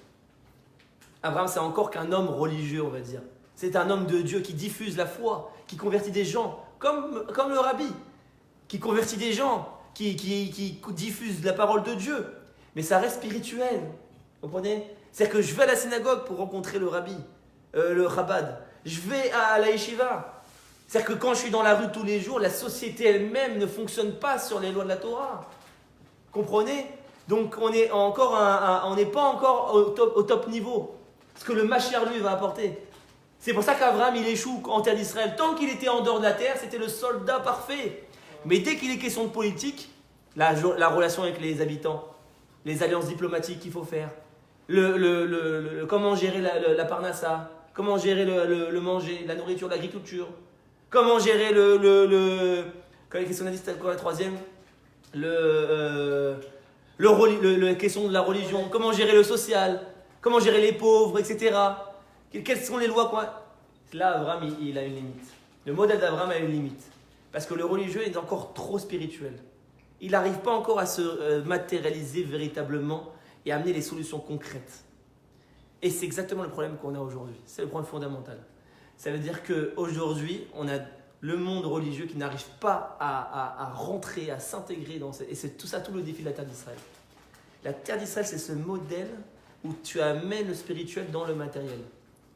Abraham, c'est encore qu'un homme religieux, on va dire. C'est un homme de Dieu qui diffuse la foi, qui convertit des gens, comme le rabbi, qui convertit des gens, qui diffuse la parole de Dieu. Mais ça reste spirituel, vous comprenez? C'est-à-dire que je vais à la synagogue pour rencontrer le rabbi, le Chabad. Je vais à la yeshiva. C'est-à-dire que quand je suis dans la rue tous les jours, la société elle-même ne fonctionne pas sur les lois de la Torah. Comprenez? Donc on n'est pas encore au top niveau. Ce que le Mashiach lui va apporter. C'est pour ça qu'Abraham il échoue en terre d'Israël. Tant qu'il était en dehors de la terre, c'était le soldat parfait. Mais dès qu'il est question de politique, la relation avec les habitants, les alliances diplomatiques qu'il faut faire, comment gérer la parnassa, comment gérer le manger, la nourriture, l'agriculture, comment gérer qu'est-ce qu'on a dit, c'était quoi la troisième? La question de la religion, comment gérer le social, comment gérer les pauvres, etc. Quelles sont les lois, quoi? Là, Abraham, il a une limite. Le modèle d'Abraham a une limite. Parce que le religieux est encore trop spirituel. Il n'arrive pas encore à se matérialiser véritablement et à amener les solutions concrètes. Et c'est exactement le problème qu'on a aujourd'hui. C'est le problème fondamental. Ça veut dire qu'aujourd'hui, on a le monde religieux qui n'arrive pas à rentrer, à s'intégrer dans et c'est tout ça, tout le défi de la terre d'Israël. La terre d'Israël, c'est ce modèle où tu amènes le spirituel dans le matériel.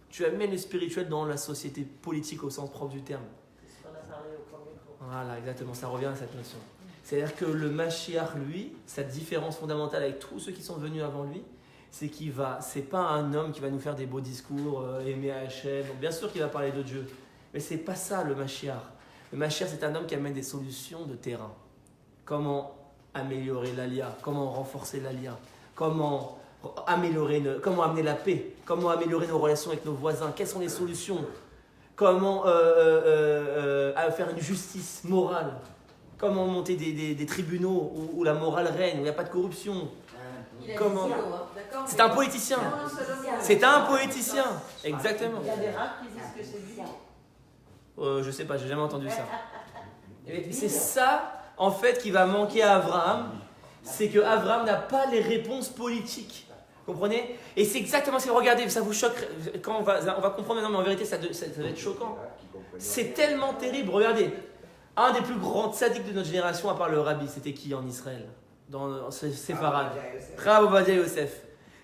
Tu amènes le spirituel dans la société politique au sens propre du terme. C'est ce qu'on a parlé au premier cours. Voilà, exactement, ça revient à cette notion. C'est-à-dire que le Mashiach, lui, sa différence fondamentale avec tous ceux qui sont venus avant lui, c'est pas un homme qui va nous faire des beaux discours, aimer Hachem. Bien sûr qu'il va parler de Dieu, mais c'est pas ça le Mashiach. Le Mashiach, c'est un homme qui amène des solutions de terrain. Comment améliorer l'Alia, comment renforcer l'Alia, comment amener la paix, comment améliorer nos relations avec nos voisins, quelles sont les solutions, comment faire une justice morale, comment monter des tribunaux où la morale règne, où il n'y a pas de corruption. Comment... C'est un politicien. C'est un politicien. Exactement. Il y a des rats qui disent que c'est lui. Je sais pas, j'ai jamais entendu ça. Et c'est ça, en fait, qui va manquer à Abraham. C'est que Abraham n'a pas les réponses politiques. Vous comprenez? Et c'est exactement ce que regardez, ça vous choque. Quand on va comprendre maintenant, mais en vérité, ça va être choquant. C'est tellement terrible. Regardez, un des plus grands tzaddiks de notre génération, à part le rabbi, c'était qui en Israël? Dans Séfarad, Rav Ovadia Yosef,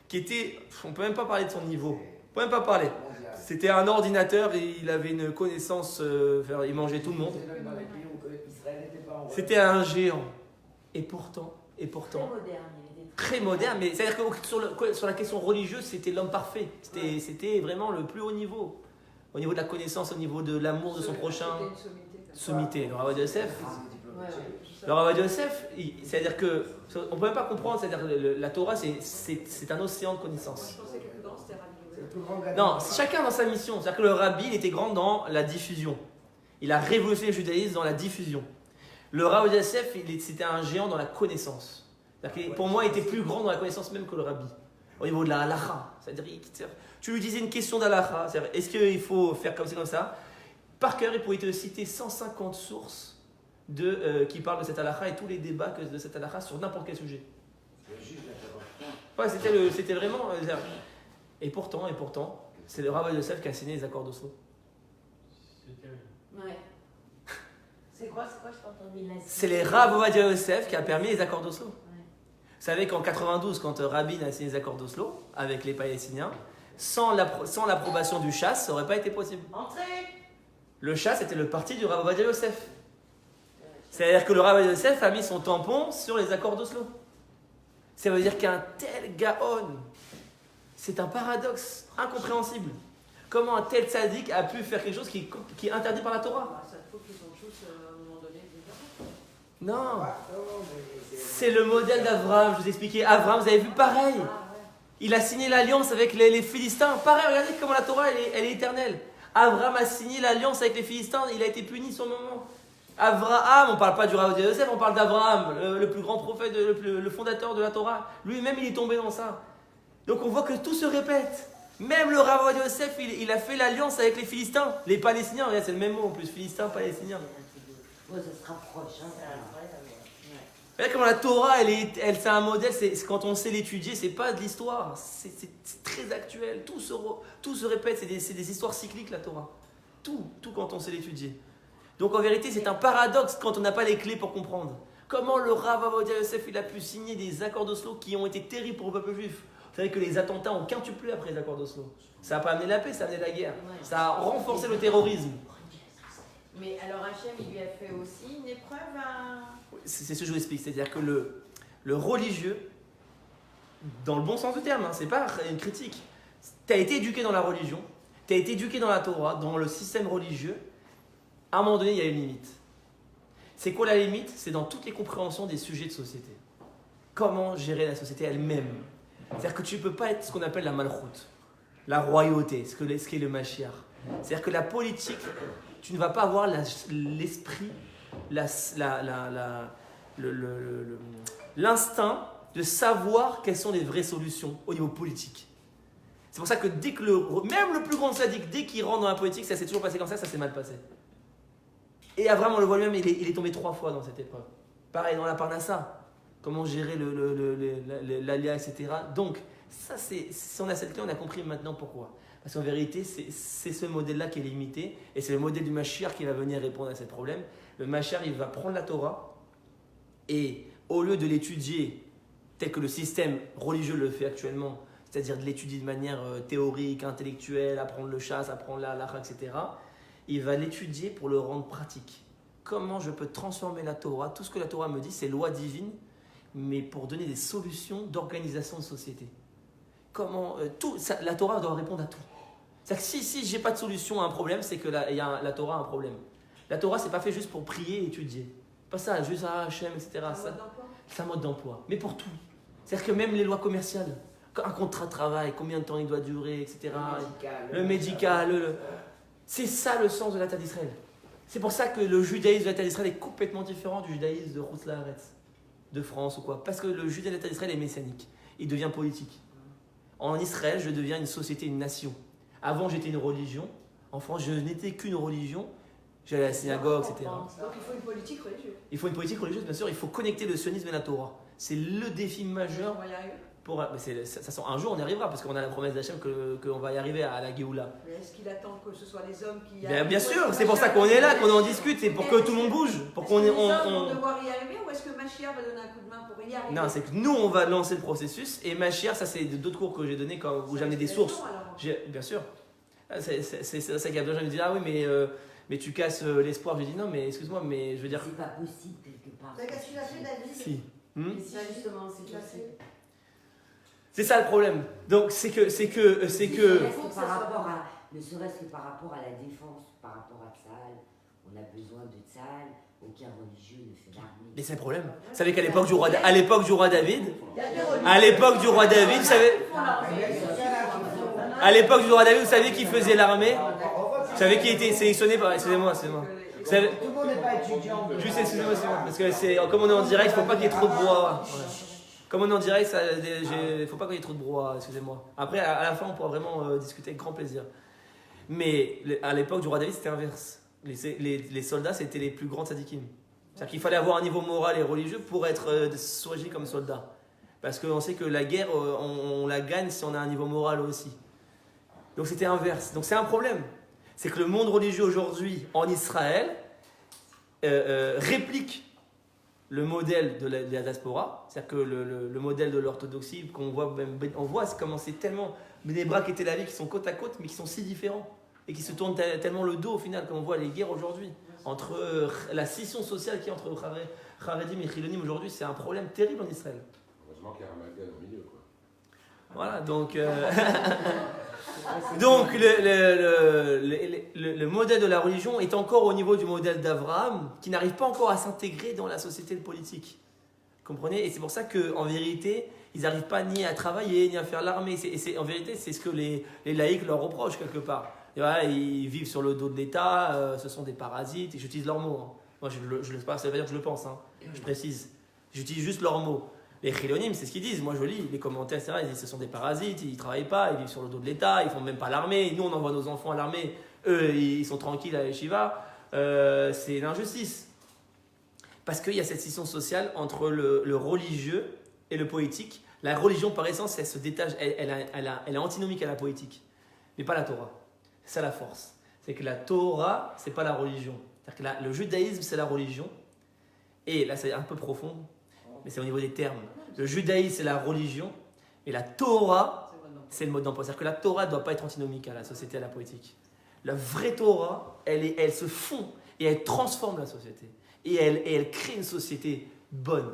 qui était, on ne peut même pas parler de son niveau, on ne peut même pas parler. C'était un ordinateur et il avait une connaissance, il mangeait tout le monde. C'était un géant. Et pourtant, très moderne, mais c'est-à-dire que sur la question religieuse, c'était l'homme parfait. C'était vraiment le plus haut niveau. Au niveau de la connaissance, au niveau de l'amour de son prochain. Sommité. Le Rav Ovadia Yosef. Le Rav Ovadia Yosef, c'est-à-dire que on ne peut même pas comprendre, c'est-à-dire que la Torah, c'est un océan de connaissances. Je pensais que le plus grand c'était Rabbi. Non, c'est chacun dans sa mission. C'est-à-dire que le Rabbi, il était grand dans la diffusion. Il a révolutionné le judaïsme dans la diffusion. Le Rav Ovadia Yosef, c'était un géant dans la connaissance. Pour moi, il était plus grand dans la connaissance même que le Rabbi. Au niveau de la halakha. C'est-à-dire, tu lui disais une question d'halakha. Est-ce qu'il faut faire comme ça? Par cœur, il pouvait te citer 150 sources qui parlent de cette halakha et tous les débats de cette halakha sur n'importe quel sujet. Ouais, c'était vraiment... Et pourtant, c'est le Rav Ovadia Yosef qui a signé les accords d'Oslo. Ouais. C'est quoi, je t'ai entendu? C'est les Rav Ovadia Yosef qui a permis les accords d'Oslo. Ouais. Vous savez qu'en 92, quand Rabin a signé les accords d'Oslo avec les Palestiniens, sans l'approbation du Chass, ça n'aurait pas été possible. Entrez. Le Chass était le parti du Rav Ovadia Yosef. C'est-à-dire que le Rav Ovadia Yosef a mis son tampon sur les accords d'Oslo. Ça veut dire qu'un tel Gaon, c'est un paradoxe incompréhensible. Comment un tel tzaddik a pu faire quelque chose qui est interdit par la Torah? Ça trouve qu'ils ont tous, à un moment donné, des Non. C'est le modèle d'Abraham, je vous expliquais. Abraham, vous avez vu, pareil. Il a signé l'alliance avec les Philistins. Pareil, regardez comment la Torah, elle est éternelle. Abraham a signé l'alliance avec les Philistins, il a été puni sur le moment. Abraham, on ne parle pas du Rav Ovadia Yosef, on parle d'Abraham, le plus grand prophète, le fondateur de la Torah. Lui-même, il est tombé dans ça. Donc on voit que tout se répète. Même le Rav Ovadia Yosef, il a fait l'alliance avec les Philistins, les Palestiniens. Regarde, c'est le même mot en plus, Philistins, Palestiniens. Ouais, ça se rapproche. Regarde comment la Torah, c'est un modèle, quand on sait l'étudier, c'est pas de l'histoire, c'est très actuel, tout se répète, c'est des histoires cycliques la Torah. Tout quand on sait l'étudier. Donc en vérité, c'est un paradoxe quand on n'a pas les clés pour comprendre. Comment le Rav Ovadia Yosef il a pu signer des accords d'Oslo qui ont été terribles pour le peuple juif? Vous savez que les attentats ont quintuplé après les accords d'Oslo. Ça n'a pas amené la paix, ça a amené la guerre. Ça a renforcé le terrorisme. Mais alors Hachem, il lui a fait aussi une épreuve à... C'est ce que je vous explique. C'est-à-dire que le religieux, dans le bon sens du terme, c'est pas une critique. Tu as été éduqué dans la religion, tu as été éduqué dans la Torah, dans le système religieux. À un moment donné, il y a une limite. C'est quoi la limite? C'est dans toutes les compréhensions des sujets de société. Comment gérer la société elle-même. C'est-à-dire que tu ne peux pas être ce qu'on appelle la malchoute, la royauté, ce qu'est le Mashiach. C'est-à-dire que la politique, tu ne vas pas avoir l'esprit, l'instinct de savoir quelles sont les vraies solutions au niveau politique. C'est pour ça que dès que même le plus grand sadique, dès qu'il rentre dans la politique, ça s'est toujours passé comme ça s'est mal passé. Et Abraham, on le voit lui-même, il est tombé 3 fois dans cette épreuve. Pareil dans la Parnassa, comment gérer l'alia, etc. Donc, ça, si on a cette clé, on a compris maintenant pourquoi. Parce qu'en vérité, c'est ce modèle-là qui est limité, et c'est le modèle du Mashiach qui va venir répondre à ce problème. Le Mashiach, il va prendre la Torah, et au lieu de l'étudier tel que le système religieux le fait actuellement, c'est-à-dire de l'étudier de manière théorique, intellectuelle, apprendre le chasse, apprendre la halakha, etc., il va l'étudier pour le rendre pratique. Comment je peux transformer la Torah? Tout ce que la Torah me dit, c'est loi divine, mais pour donner des solutions d'organisation de société. Comment la Torah doit répondre à tout. C'est-à-dire que si je n'ai pas de solution à un problème, c'est que la Torah a un problème. La Torah, c'est pas fait juste pour prier et étudier. Pas ça, juste Hachem, etc. C'est un mode d'emploi. Mais pour tout. C'est-à-dire que même les lois commerciales, un contrat de travail, combien de temps il doit durer, etc. Le médical, c'est ça le sens de la Terre d'Israël. C'est pour ça que le judaïsme de la Terre d'Israël est complètement différent du judaïsme de Chutz La'aretz, de France ou quoi. Parce que le judaïsme de la Terre d'Israël est messianique. Il devient politique. En Israël, je deviens une société, une nation. Avant, j'étais une religion. En France, je n'étais qu'une religion. J'allais à la synagogue, etc. Donc il faut une politique religieuse. Il faut une politique religieuse, bien sûr. Il faut connecter le sionisme et la Torah. C'est le défi majeur. On va y arriver. Un jour, on y arrivera, parce qu'on a la promesse d'Hachem qu'on va y arriver à la Géoula. Mais est-ce qu'il attend que ce soit les hommes qui... Bien sûr, c'est pour ça qu'on est là, qu'on en discute, c'est pour que tout le monde bouge. Pour qu'on les hommes vont devoir y arriver, ou est-ce que Mashiach va donner un coup de main pour y arriver? Non, c'est que nous, on va lancer le processus, et Mashiach, ça c'est d'autres cours que j'ai donnés où j'ai amené des sources. Bien sûr. C'est ça qu'il y a besoin de me dire, ah oui, mais tu casses l'espoir. Je dis non, mais excuse-moi, mais je veux dire... C'est pas possible quelque part. Qu'est-ce que tu as fait, David? Si. Ça justement, c'est possible. C'est ça le problème. Donc c'est que Ne serait-ce que par rapport à la défense, par rapport à Tzahal, on a besoin de Tzahal, aucun religieux ne fait l'armée. Mais c'est le problème. Vous savez qu'à l'époque du roi David, vous savez, à l'époque du roi David, vous savez qui faisait l'armée? Vous savez qui était sélectionné par... Excusez-moi. Tout le monde n'est pas étudiant. Juste excusez-moi, parce que comme on est en direct, il ne faut pas qu'il y ait trop de brouhaha. Comme on est en direct, il ne faut pas qu'il y ait trop de brouhaha, excusez-moi. Après, à la fin, on pourra vraiment discuter avec grand plaisir. Mais à l'époque du roi David, c'était inverse. Les soldats, c'était les plus grands tzadikim. C'est-à-dire qu'il fallait avoir un niveau moral et religieux pour être soigné comme soldat. Parce qu'on sait que la guerre, on la gagne si on a un niveau moral aussi. Donc c'était inverse. Donc c'est un problème. C'est que le monde religieux aujourd'hui, en Israël, réplique le modèle de la diaspora, c'est-à-dire que le modèle de l'orthodoxie, on voit comment c'est tellement Bnei Brak et Tel Aviv qui sont côte à côte, mais qui sont si différents, et qui se tournent tellement le dos au final, comme on voit les guerres aujourd'hui, entre la scission sociale qui est entre Haredim et Chilonim aujourd'hui, c'est un problème terrible en Israël. Heureusement qu'il y a un Malgan au milieu, quoi. Voilà, donc le modèle de la religion est encore au niveau du modèle d'Abraham, qui n'arrive pas encore à s'intégrer dans la société politique. Vous comprenez? Et c'est pour ça qu'en vérité, ils n'arrivent pas ni à travailler, ni à faire l'armée. En vérité, c'est ce que les laïcs leur reprochent quelque part. Et voilà, ils vivent sur le dos de l'État, ce sont des parasites, et j'utilise leurs mots. Hein. Moi, je le sais pas, ça veut dire que je le pense, hein. Je précise. J'utilise juste leurs mots. Les Chilonim, c'est ce qu'ils disent. Moi, je lis les commentaires, etc. Ils disent ce sont des parasites, ils ne travaillent pas, ils vivent sur le dos de l'État, ils ne font même pas l'armée. Nous, on envoie nos enfants à l'armée. Eux, ils sont tranquilles à Yeshiva. C'est l'injustice. Parce qu'il y a cette scission sociale entre le religieux et le politique. La religion, par essence, elle se détache, elle est antinomique à la politique. Mais pas la Torah. C'est ça la force. C'est que la Torah, c'est pas la religion. C'est-à-dire que le judaïsme, c'est la religion. Et là, c'est un peu profond. Mais c'est au niveau des termes. Le judaïsme, c'est la religion, Et la Torah, c'est le mode d'emploi. C'est-à-dire que la Torah ne doit pas être antinomique à la société, à la politique. La vraie Torah, elle se fond et elle transforme la société. Et elle crée une société bonne.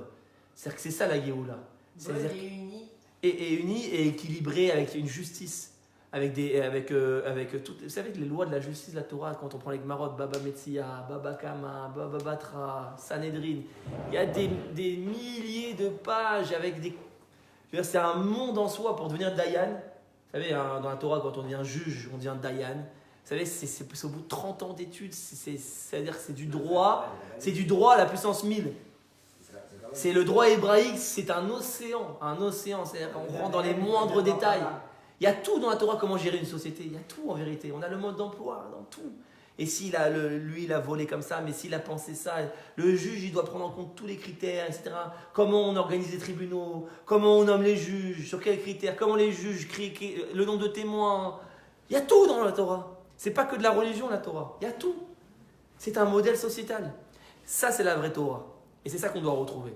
C'est-à-dire que c'est ça la Géoula. Bonne et unie. Et unie et équilibrée avec une justice. Avec toutes, vous savez que les lois de la justice de la Torah, quand on prend les Gmarot, Baba Metzia, Baba Kama, Baba Batra, Sanhedrin, il y a des milliers de pages avec des... C'est un monde en soi pour devenir Dayan. Vous savez, dans la Torah, quand on devient juge, on devient Dayan. Vous savez, c'est au bout de 30 ans d'études, c'est-à-dire que c'est du droit à la puissance 1000. C'est le droit hébraïque, c'est un océan, c'est-à-dire qu'on rentre dans les moindres détails. Il y a tout dans la Torah, comment gérer une société, il y a tout en vérité. On a le mode d'emploi dans tout. Et s'il a, lui, il a volé comme ça, mais s'il a pensé ça, le juge, il doit prendre en compte tous les critères, etc. Comment on organise les tribunaux, comment on nomme les juges, sur quels critères, comment les juges crient, le nombre de témoins. Il y a tout dans la Torah. C'est pas que de la religion, la Torah. Il y a tout. C'est un modèle sociétal. Ça, c'est la vraie Torah. Et c'est ça qu'on doit retrouver.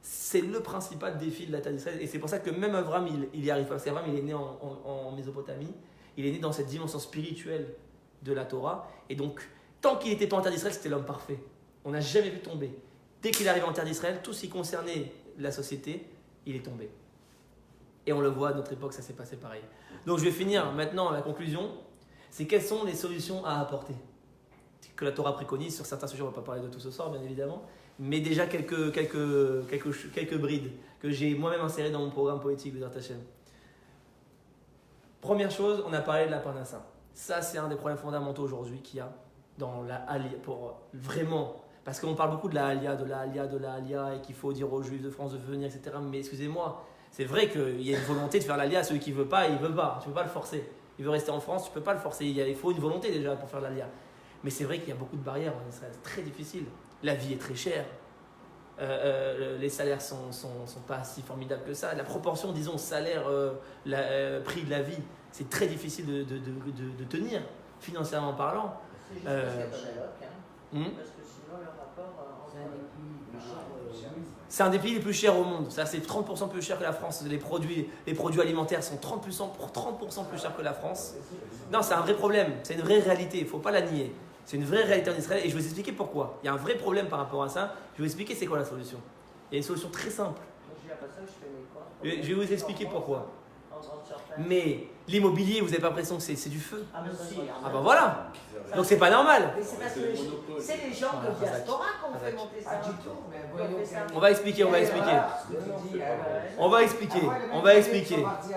C'est le principal défi de la terre d'Israël. Et c'est pour ça que même Avram, il y arrive pas. Parce qu'Avram, il est né en Mésopotamie. Il est né dans cette dimension spirituelle de la Torah. Et donc, tant qu'il n'était pas en terre d'Israël, c'était l'homme parfait. On n'a jamais vu tomber. Dès qu'il arrive en terre d'Israël, tout ce qui concernait la société, il est tombé. Et on le voit à notre époque, ça s'est passé pareil. Donc je vais finir maintenant la conclusion. C'est quelles sont les solutions à apporter que la Torah préconise sur certains sujets. On ne va pas parler de tout ce soir, bien évidemment. Mais déjà quelques brides que j'ai moi-même insérées dans mon programme poétique de Hashem. Première chose, on a parlé de la Parnassa. Ça, c'est un des problèmes fondamentaux aujourd'hui qu'il y a dans la Aliyah, pour vraiment, parce qu'on parle beaucoup de la Aliyah, et qu'il faut dire aux Juifs de France de venir, etc. Mais excusez-moi, c'est vrai qu'il y a une volonté de faire l'Aliyah. Celui qui ne veut pas, il ne veut pas. Tu ne peux pas le forcer. Il veut rester en France, tu ne peux pas le forcer. Il faut une volonté déjà pour faire l'Aliyah. Mais c'est vrai qu'il y a beaucoup de barrières en Israël. C'est très difficile. La vie est très chère. Les salaires sont pas si formidables que ça. La proportion, disons, salaire-prix de la vie, c'est très difficile de tenir, financièrement parlant. C'est juste parce qu'il n'y a pas d'alloc, parce que sinon le rapport c'est un des pays les plus chers au monde. Ça, c'est 30% plus cher que la France. Les produits alimentaires sont 30% plus chers que la France. Non, c'est un vrai problème. C'est une vraie réalité. Il ne faut pas la nier. C'est une vraie réalité en Israël et je vais vous expliquer pourquoi. Il y a un vrai problème par rapport à ça. Je vais vous expliquer c'est quoi la solution. Il y a une solution très simple. Je vais vous expliquer pourquoi. Mais l'immobilier, vous n'avez pas l'impression que c'est du feu? Ah ben voilà. Donc c'est pas normal. Mais c'est parce que c'est les gens de diaspora qu'on fait monter ça. On va expliquer.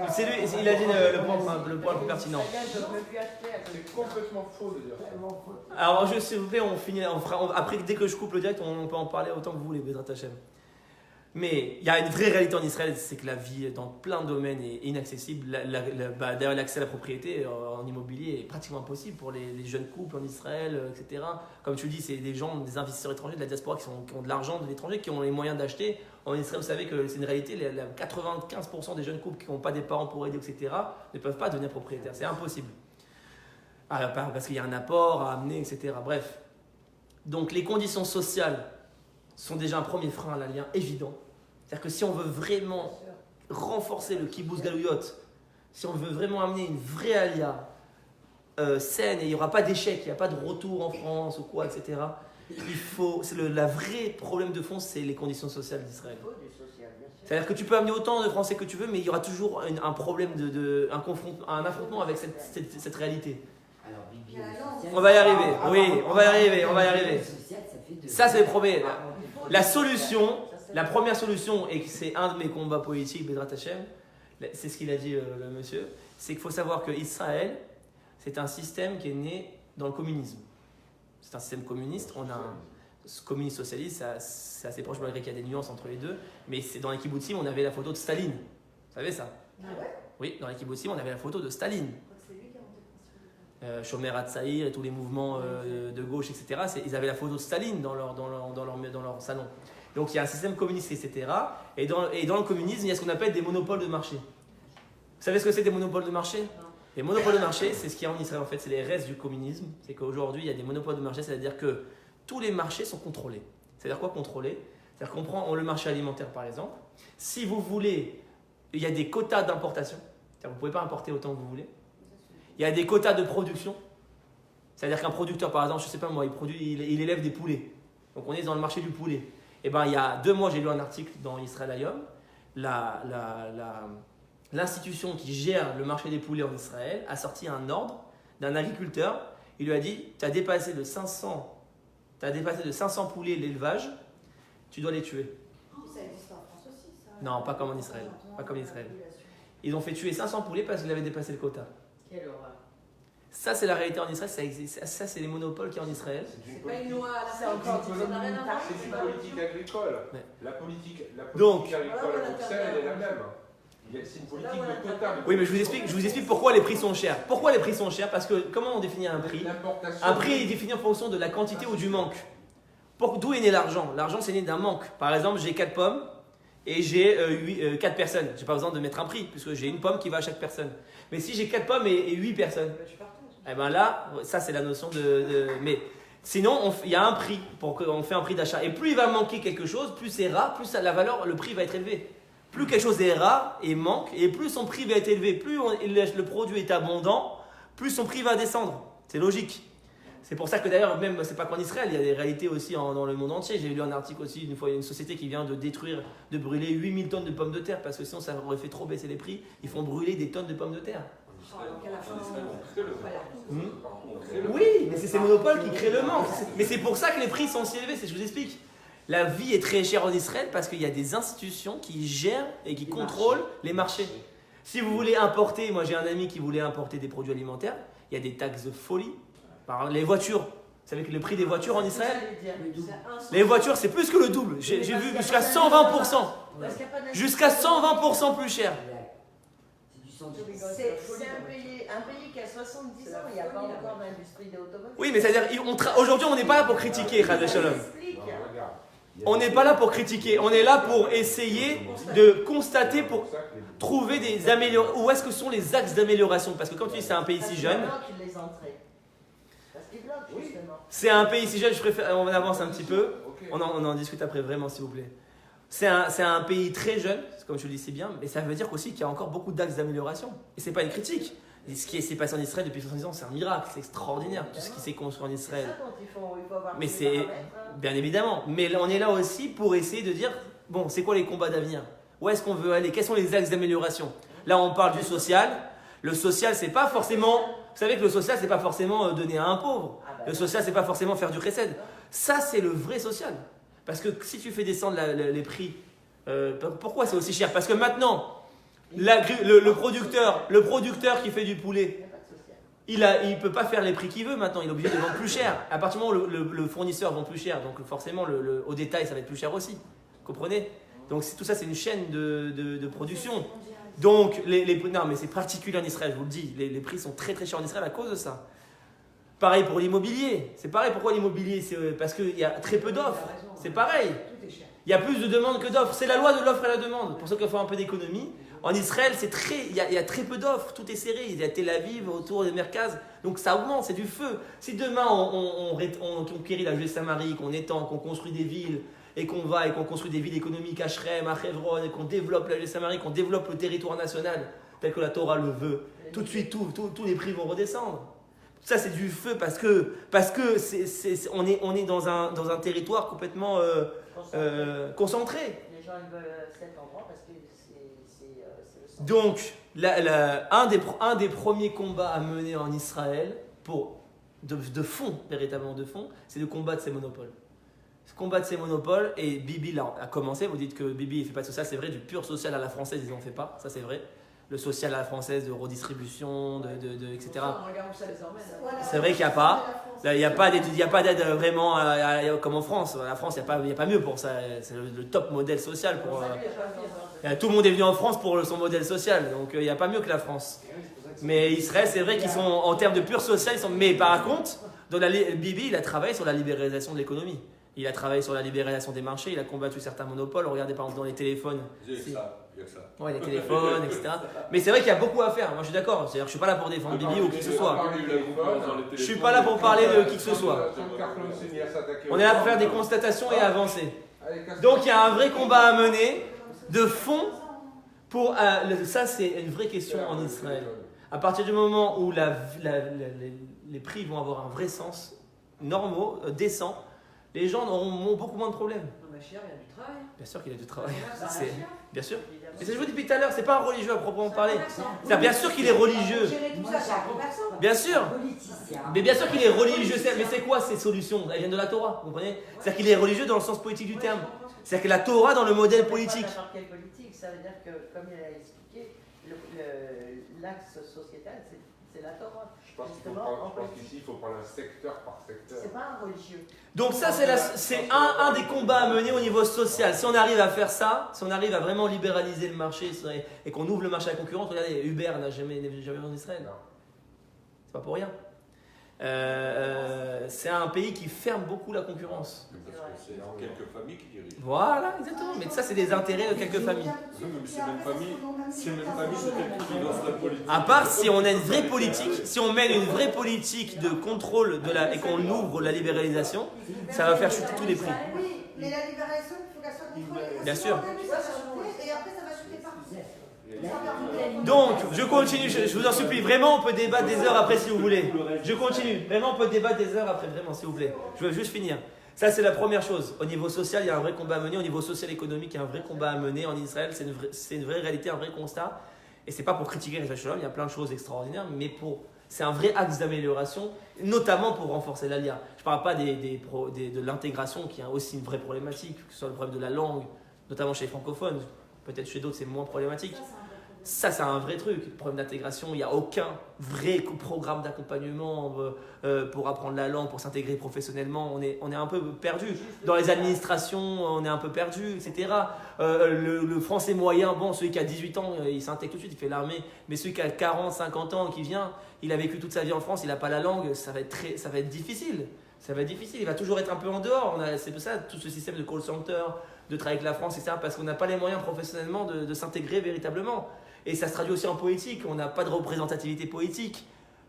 C'est lui, il a dit le point le plus pertinent. C'est complètement faux de dire ça. Alors, s'il vous plaît, on finit. Après, dès que je coupe le direct, on peut en parler autant que vous voulez, Bédrat Hashem. Mais il y a une vraie réalité en Israël, c'est que la vie dans plein de domaines est inaccessible. D'ailleurs, l'accès à la propriété en immobilier est pratiquement impossible pour les jeunes couples en Israël, etc. Comme tu dis, c'est des investisseurs étrangers de la diaspora qui ont de l'argent de l'étranger, qui ont les moyens d'acheter. En Israël, vous savez que c'est une réalité, 95% des jeunes couples qui n'ont pas des parents pour aider, etc., ne peuvent pas devenir propriétaires. C'est impossible. Parce qu'il y a un apport à amener, etc. Bref. Donc, les conditions sociales sont déjà un premier frein à l'alien évident. C'est-à-dire que si on veut vraiment renforcer le kibbutz galouyot, si on veut vraiment amener une vraie alia saine, et il n'y aura pas d'échec, il n'y a pas de retour en France ou quoi, etc., la vraie problème de fond, c'est les conditions sociales d'Israël. C'est-à-dire que tu peux amener autant de Français que tu veux, mais il y aura toujours un problème, un affrontement avec cette réalité. On va y arriver, oui, on va y arriver. Ça, c'est le problème. La solution, la première solution, et c'est un de mes combats politiques, Bédrat Hashem, c'est ce qu'il a dit le monsieur, c'est qu'il faut savoir que Israël, c'est un système qui est né dans le communisme. C'est un système communiste, on a un communiste socialiste, c'est assez proche malgré qu'il y a des nuances entre les deux, mais c'est dans les kibbutzim, on avait la photo de Staline. Vous savez ça? Oui, dans les kibbutzim, on avait la photo de Staline. Shomer Hatzaïr et tous les mouvements de gauche, etc. Ils avaient la photo de Staline dans leur salon. Donc il y a un système communiste, etc. Et dans le communisme, il y a ce qu'on appelle des monopoles de marché. Vous savez ce que c'est des monopoles de marché? Les monopoles de marché, c'est ce qu'il y a en Israël en fait, c'est les restes du communisme. C'est qu'aujourd'hui, il y a des monopoles de marché, c'est-à-dire que tous les marchés sont contrôlés. C'est-à-dire quoi contrôler? C'est-à-dire qu'on prend le marché alimentaire par exemple. Si vous voulez il y a des quotas d'importation. Vous ne pouvez pas importer autant que vous voulez. Il y a des quotas de production. C'est-à-dire qu'un producteur, par exemple, je ne sais pas moi, il élève des poulets. Donc on est dans le marché du poulet. Et ben il y a 2 mois, j'ai lu un article dans Israël Hayom. L'institution qui gère le marché des poulets en Israël a sorti un ordre d'un agriculteur. Il lui a dit, tu as dépassé de 500 poulets l'élevage, tu dois les tuer. Ça existe en France aussi, ça. Non, pas comme en Israël. Pas comme en Israël. Ils ont fait tuer 500 poulets parce qu'ils avaient dépassé le quota. Quelle horreur. Ça, c'est la réalité en Israël. Ça, c'est les monopoles qu'il y a en Israël. C'est pas une loi à la C'est fin, encore ça n'a rien à voir. C'est une politique agricole. Ouais. La politique Donc, agricole à Bruxelles, elle est la même. C'est une politique de quota. Oui, mais je vous explique pourquoi les prix sont chers. Pourquoi les prix sont chers? Parce que comment on définit un prix? Un prix est défini en fonction de la quantité ou du manque. D'où est né l'argent? L'argent, c'est né d'un manque. Par exemple, j'ai 4 pommes et j'ai 4 personnes. Je n'ai pas besoin de mettre un prix, puisque j'ai une pomme qui va à chaque personne. Mais si j'ai 4 pommes et 8 personnes, eh ben là, ça c'est la notion mais sinon, il y a un prix, on fait un prix d'achat. Et plus il va manquer quelque chose, plus c'est rare, plus le prix va être élevé. Plus quelque chose est rare et manque, et plus son prix va être élevé. Plus le produit est abondant, plus son prix va descendre. C'est logique. C'est pour ça que d'ailleurs, même, c'est pas qu'en Israël, il y a des réalités aussi dans le monde entier. J'ai lu un article aussi, une fois, il y a une société qui vient de brûler 8000 tonnes de pommes de terre, parce que sinon ça aurait fait trop baisser les prix. Ils font brûler des tonnes de pommes de terre. Oui, mais c'est ces monopoles qui créent le manque. Mais c'est pour ça que les prix sont si élevés, je vous explique. La vie est très chère en Israël parce qu'il y a des institutions qui gèrent et qui contrôlent les marchés. Si vous voulez importer, moi j'ai un ami qui voulait importer des produits alimentaires, il y a des taxes de folie. Les voitures, vous savez que le prix des voitures en Israël, les voitures c'est plus que le double. J'ai vu jusqu'à 120%. Jusqu'à 120% plus cher. C'est un pays qui a 70 ans, il n'y a pas encore d'industrie d'automobile. Oui, mais c'est-à-dire, aujourd'hui on n'est pas là pour critiquer, Chas Shalom. On n'est pas là pour critiquer, on est là pour essayer de constater, pour trouver des améliorations. Où est-ce que sont les axes d'amélioration? Parce que comme tu dis, c'est un pays si jeune. C'est un pays si jeune, je préfère, on avance un petit peu. On en discute après vraiment, s'il vous plaît. C'est un pays très jeune, comme je le dis si bien, mais ça veut dire aussi qu'il y a encore beaucoup d'axes d'amélioration. Et ce n'est pas une critique. Et ce qui s'est passé en Israël depuis 70 ans, c'est un miracle, c'est extraordinaire, tout ce qui s'est construit en Israël. Mais c'est, bien évidemment, mais on est là aussi pour essayer de dire, bon, c'est quoi les combats d'avenir? Où est-ce qu'on veut aller? Quels sont les axes d'amélioration? Là, on parle du social. Le social, c'est pas forcément, vous savez que le social, c'est pas forcément donner à un pauvre. Le social, c'est pas forcément faire du chesed. Ça, c'est le vrai social. Parce que si tu fais descendre les prix, pourquoi c'est aussi cher? Parce que maintenant, le producteur qui fait du poulet, il ne peut pas faire les prix qu'il veut maintenant, il est obligé de vendre plus cher. À partir du moment où le fournisseur vend plus cher, donc forcément au détail ça va être plus cher aussi. Vous comprenez? Donc tout ça c'est une chaîne de production. Donc non mais c'est particulier en Israël, je vous le dis, les prix sont très très chers en Israël à cause de ça. Pareil pour l'immobilier, c'est pareil. Pourquoi l'immobilier? C'est parce qu'il y a très peu d'offres, c'est pareil. Il y a plus de demandes que d'offres, c'est la loi de l'offre et la demande. Pour ceux qui font un peu d'économie, en Israël il y a très peu d'offres, tout est serré. Il y a Tel Aviv autour des Merkaz, donc ça augmente, c'est du feu. Si demain on conquérit la Judée-Samarie, qu'on étend, qu'on construit des villes, et qu'on construit des villes économiques à Shrem, à Hebron, et qu'on développe la Judée-Samarie, qu'on développe le territoire national, tel que la Torah le veut, tout de suite tous les prix vont redescendre. Ça c'est du feu parce que on est dans un territoire complètement concentré. Les gens ils veulent cet endroit parce que c'est le centre. Donc un des premiers combats à mener en Israël de fond, véritablement de fond, c'est de combattre ces monopoles. Combattre ces monopoles, et Bibi a commencé. Vous dites que Bibi ne fait pas de social, c'est vrai, du pur social à la française ils n'en font pas, ça c'est vrai. Le social à la française, de redistribution, etc. C'est vrai qu'il n'y a pas. Il n'y a pas d'aide vraiment comme en France. En France, il n'y a pas mieux pour ça. C'est le top modèle social. Tout le monde est venu en France pour son modèle social. Donc il n'y a pas mieux que la France. Mais Israël, c'est vrai qu'ils sont, en termes de pur social, mais par contre, Bibi, il a travaillé sur la libéralisation de l'économie. Il a travaillé sur la libéralisation des marchés, il a combattu certains monopoles. Regardez par exemple dans les téléphones. Il y a que ça. Ouais, les téléphones, etc. Mais c'est vrai qu'il y a beaucoup à faire. Moi, je suis d'accord. C'est-à-dire que je suis pas là pour défendre Bibi ou qui que ce soit. Je suis pas là pour parler de qui que ce soit. On est là pour faire des constatations et avancer. Donc, il y a un vrai combat à mener de fond Ça, c'est une vraie question en Israël. À partir du moment où les prix vont avoir un vrai sens, normaux, décents, les gens auront beaucoup moins de problèmes. Non, mais Chiar, il y a du travail. Bien sûr qu'il y a du travail. C'est Bien sûr. évidemment. Mais c'est ce que je vous dis depuis tout à l'heure, c'est pas un religieux à proprement parler. Bien sûr qu'il est religieux. Gérer tout ça, c'est un commerçant. Bien sûr. Politicien. Mais bien sûr qu'il est religieux. Mais c'est quoi ces solutions? Elles viennent de la Torah, vous comprenez? C'est-à-dire qu'il est religieux dans le sens politique du terme. C'est-à-dire que la Torah dans le modèle politique. Ça veut pas n'importe quelle politique, ça veut dire que, comme il a expliqué, l'axe sociétal, c'est la Torah. Je pense qu'ici, il faut prendre un secteur par secteur. C'est pas un religieux. Donc ça, c'est un des combats à mener au niveau social. Si on arrive à faire ça, si on arrive à vraiment libéraliser le marché et qu'on ouvre le marché à la concurrence, regardez, Uber n'est jamais en Israël. Non. C'est pas pour rien. C'est un pays qui ferme beaucoup la concurrence. Parce que c'est quelques familles qui dirigent. Voilà, exactement. Mais ça, c'est des intérêts de quelques familles. Non, mais c'est même famille, c'est celle qui lance la politique. À part si on a une vraie politique, si on mène une vraie politique de contrôle et qu'on ouvre la libéralisation, ça va faire chuter tous les prix. Oui, mais la libération, il faut qu'elle soit contrôlée. Bien sûr. Et après, ça va chuter partout. Donc, je continue, je vous en supplie. Vraiment, on peut débattre des heures après si vous voulez. Je continue. Vraiment, on peut débattre des heures après, vraiment, s'il vous plaît. Je veux juste finir. Ça, c'est la première chose. Au niveau social, il y a un vrai combat à mener. Au niveau social-économique, il y a un vrai combat à mener. En Israël, c'est une vraie réalité, un vrai constat. Et c'est pas pour critiquer les Shalom, il y a plein de choses extraordinaires, mais c'est un vrai axe d'amélioration, notamment pour renforcer l'ALIA. Je ne parle pas de l'intégration, qui est aussi une vraie problématique, que ce soit le problème de la langue, notamment chez les francophones. Peut-être chez d'autres, c'est moins problématique. Ça, c'est un vrai truc. Le problème d'intégration, il n'y a aucun vrai programme d'accompagnement pour apprendre la langue, pour s'intégrer professionnellement. On est un peu perdu. Dans les administrations, on est un peu perdu, etc. Le français moyen, bon, celui qui a 18 ans, il s'intègre tout de suite, il fait l'armée. Mais celui qui a 40, 50 ans, qui vient, il a vécu toute sa vie en France, il n'a pas la langue, ça va être difficile. Ça va être difficile. Il va toujours être un peu en dehors. C'est pour ça, tout ce système de call center, de travailler avec la France, etc. Parce qu'on n'a pas les moyens professionnellement de s'intégrer véritablement. Et ça se traduit aussi en politique, on n'a pas de représentativité politique.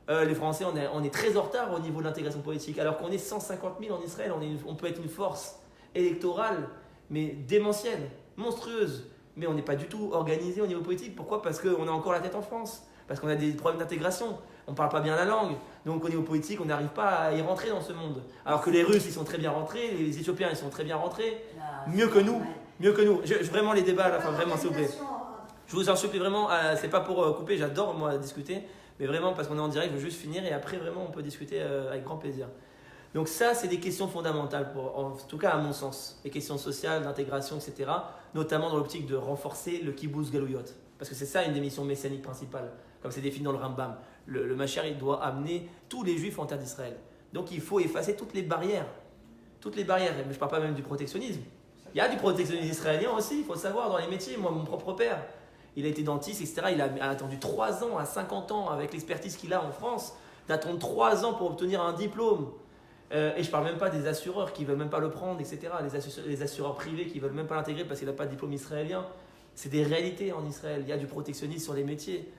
Les Français, on est très en retard au niveau de l'intégration politique, alors qu'on est 150 000 en Israël, on peut être une force électorale, mais démentielle, monstrueuse. Mais on n'est pas du tout organisé au niveau politique. Pourquoi? Parce qu'on a encore la tête en France, parce qu'on a des problèmes d'intégration, on ne parle pas bien la langue. Donc au niveau politique, on n'arrive pas à y rentrer dans ce monde. Alors que les Russes, ils sont très bien rentrés, les Éthiopiens, ils sont très bien rentrés, mieux que nous. Vraiment les débats, là, enfin vraiment, s'il vous plaît. Je vous en supplie vraiment, c'est pas pour couper, j'adore moi discuter, mais vraiment parce qu'on est en direct, je veux juste finir et après vraiment on peut discuter avec grand plaisir. Donc ça, c'est des questions fondamentales, en tout cas à mon sens, les questions sociales, d'intégration, etc., notamment dans l'optique de renforcer le kibbutz galouyot, parce que c'est ça une des missions messianiques principales, comme c'est défini dans le Rambam. Le Mashiach, il doit amener tous les Juifs en terre d'Israël. Donc il faut effacer toutes les barrières, mais je ne parle pas même du protectionnisme. Il y a du protectionnisme israélien aussi, il faut le savoir, dans les métiers. Moi, mon propre père, il a été dentiste, etc. Il a attendu 3 ans à 50 ans avec l'expertise qu'il a en France, d'attendre 3 ans pour obtenir un diplôme. Et je ne parle même pas des assureurs qui ne veulent même pas le prendre, etc. Les assureurs privés qui ne veulent même pas l'intégrer parce qu'il n'a pas de diplôme israélien. C'est des réalités en Israël. Il y a du protectionnisme sur les métiers.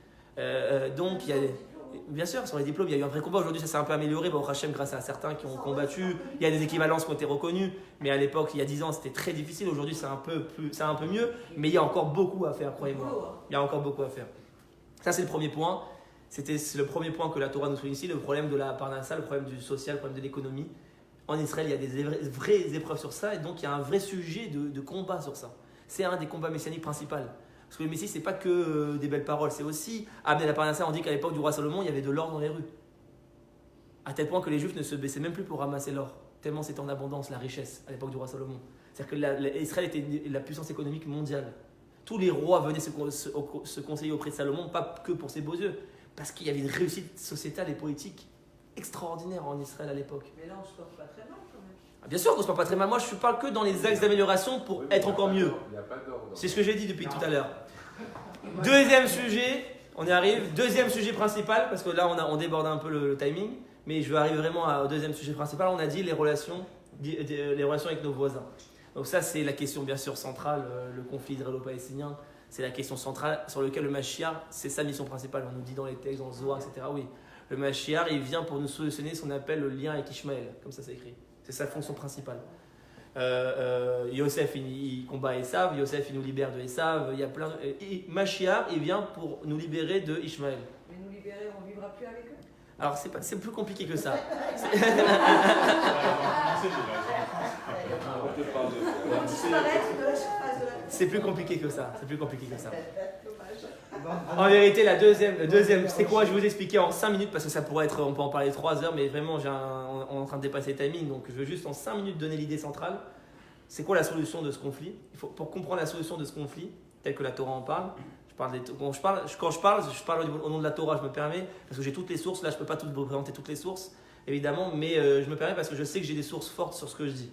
Donc, il y a bien sûr, sur les diplômes, il y a eu un vrai combat. Aujourd'hui, ça s'est un peu amélioré, au Hachem, grâce à certains qui ont combattu. Il y a des équivalences qui ont été reconnues. Mais à l'époque, il y a 10 ans, c'était très difficile. Aujourd'hui, c'est un peu mieux. Mais il y a encore beaucoup à faire, croyez-moi. Il y a encore beaucoup à faire. Ça, c'est le premier point. C'est le premier point que la Torah nous souligne ici, le problème de la parnassa, le problème du social, le problème de l'économie. En Israël, il y a des vraies épreuves sur ça. Et donc, il y a un vrai sujet de combat sur ça. C'est un des combats messianiques principaux. Parce que le Messie, c'est pas que des belles paroles, c'est aussi amener la parnassa. On dit qu'à l'époque du roi Salomon, il y avait de l'or dans les rues. À tel point que les Juifs ne se baissaient même plus pour ramasser l'or. Tellement c'était en abondance, la richesse, à l'époque du roi Salomon. C'est-à-dire que Israël était la puissance économique mondiale. Tous les rois venaient se conseiller auprès de Salomon, pas que pour ses beaux yeux, parce qu'il y avait une réussite sociétale et politique extraordinaire en Israël à l'époque. Mais là, on se porte pas très mal quand même. Bien sûr qu'on ne se porte pas très mal. Moi, je ne parle que dans les axes d'amélioration pour être encore mieux. Il n'y a pas d'ordre. C'est ce que j'ai dit depuis tout à l'heure. Deuxième sujet, on y arrive. Deuxième sujet principal, parce que là, on déborde un peu le timing, mais je vais arriver vraiment au deuxième sujet principal. On a dit les relations avec nos voisins. Donc ça, c'est la question bien sûr centrale, le conflit israélo-palestinien. C'est la question centrale sur laquelle le Mashiach, c'est sa mission principale. On nous dit dans les textes, dans le Zohar, etc. Oui, le Mashiach, il vient pour nous solutionner ce qu'on appelle le lien avec Ishmaël, comme ça c'est écrit. C'est sa fonction principale. Yosef, il combat Esav, Yosef, il nous libère de Esav, il y a plein de... Et Mashiach, il vient pour nous libérer de Ishmaël. Mais nous libérer, on ne vivra plus avec eux. Alors, c'est plus compliqué que ça. Disparaître de la surface de la terre. C'est plus compliqué que ça. C'est plus compliqué que ça. En vérité, le deuxième, c'est quoi? Je vais vous expliquer en 5 minutes parce que ça pourrait être, on peut en parler 3 heures, mais vraiment, on est en train de dépasser le timing, donc je veux juste en 5 minutes donner l'idée centrale. C'est quoi la solution de ce conflit? Pour comprendre la solution de ce conflit, telle que la Torah en parle, quand je parle au nom de la Torah, je me permets, parce que j'ai toutes les sources, là je ne peux pas vous présenter toutes les sources, évidemment, mais je me permets parce que je sais que j'ai des sources fortes sur ce que je dis.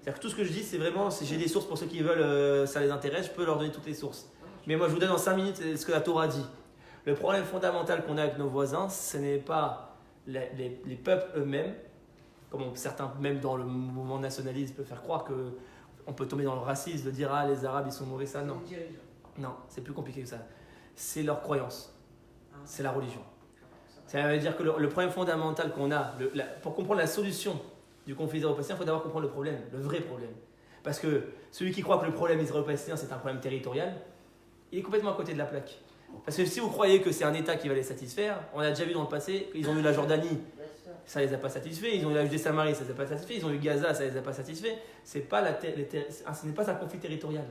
C'est-à-dire que tout ce que je dis, c'est vraiment, si j'ai des sources pour ceux qui veulent, ça les intéresse, je peux leur donner toutes les sources. Mais moi, je vous donne en 5 minutes ce que la Torah dit. Le problème fondamental qu'on a avec nos voisins, ce n'est pas les peuples eux-mêmes, comme certains, même dans le mouvement nationaliste, peuvent faire croire qu'on peut tomber dans le racisme, de dire « Ah, les Arabes, ils sont mauvais », ça, non. Non, c'est plus compliqué que ça. C'est leur croyance. C'est la religion. Ça veut dire que le problème fondamental qu'on a, pour comprendre la solution du conflit israélo-palestinien, il faut d'abord comprendre le problème, le vrai problème. Parce que celui qui croit que le problème israélo-palestinien, c'est un problème territorial, il est complètement à côté de la plaque. Parce que si vous croyez que c'est un État qui va les satisfaire, on a déjà vu dans le passé qu'ils ont eu la Jordanie, ça ne les a pas satisfaits, ils ont eu la Judée-Samarie, ça ne les a pas satisfaits, ils ont eu Gaza, ça ne les a pas satisfaits. Ce n'est pas un conflit territorial.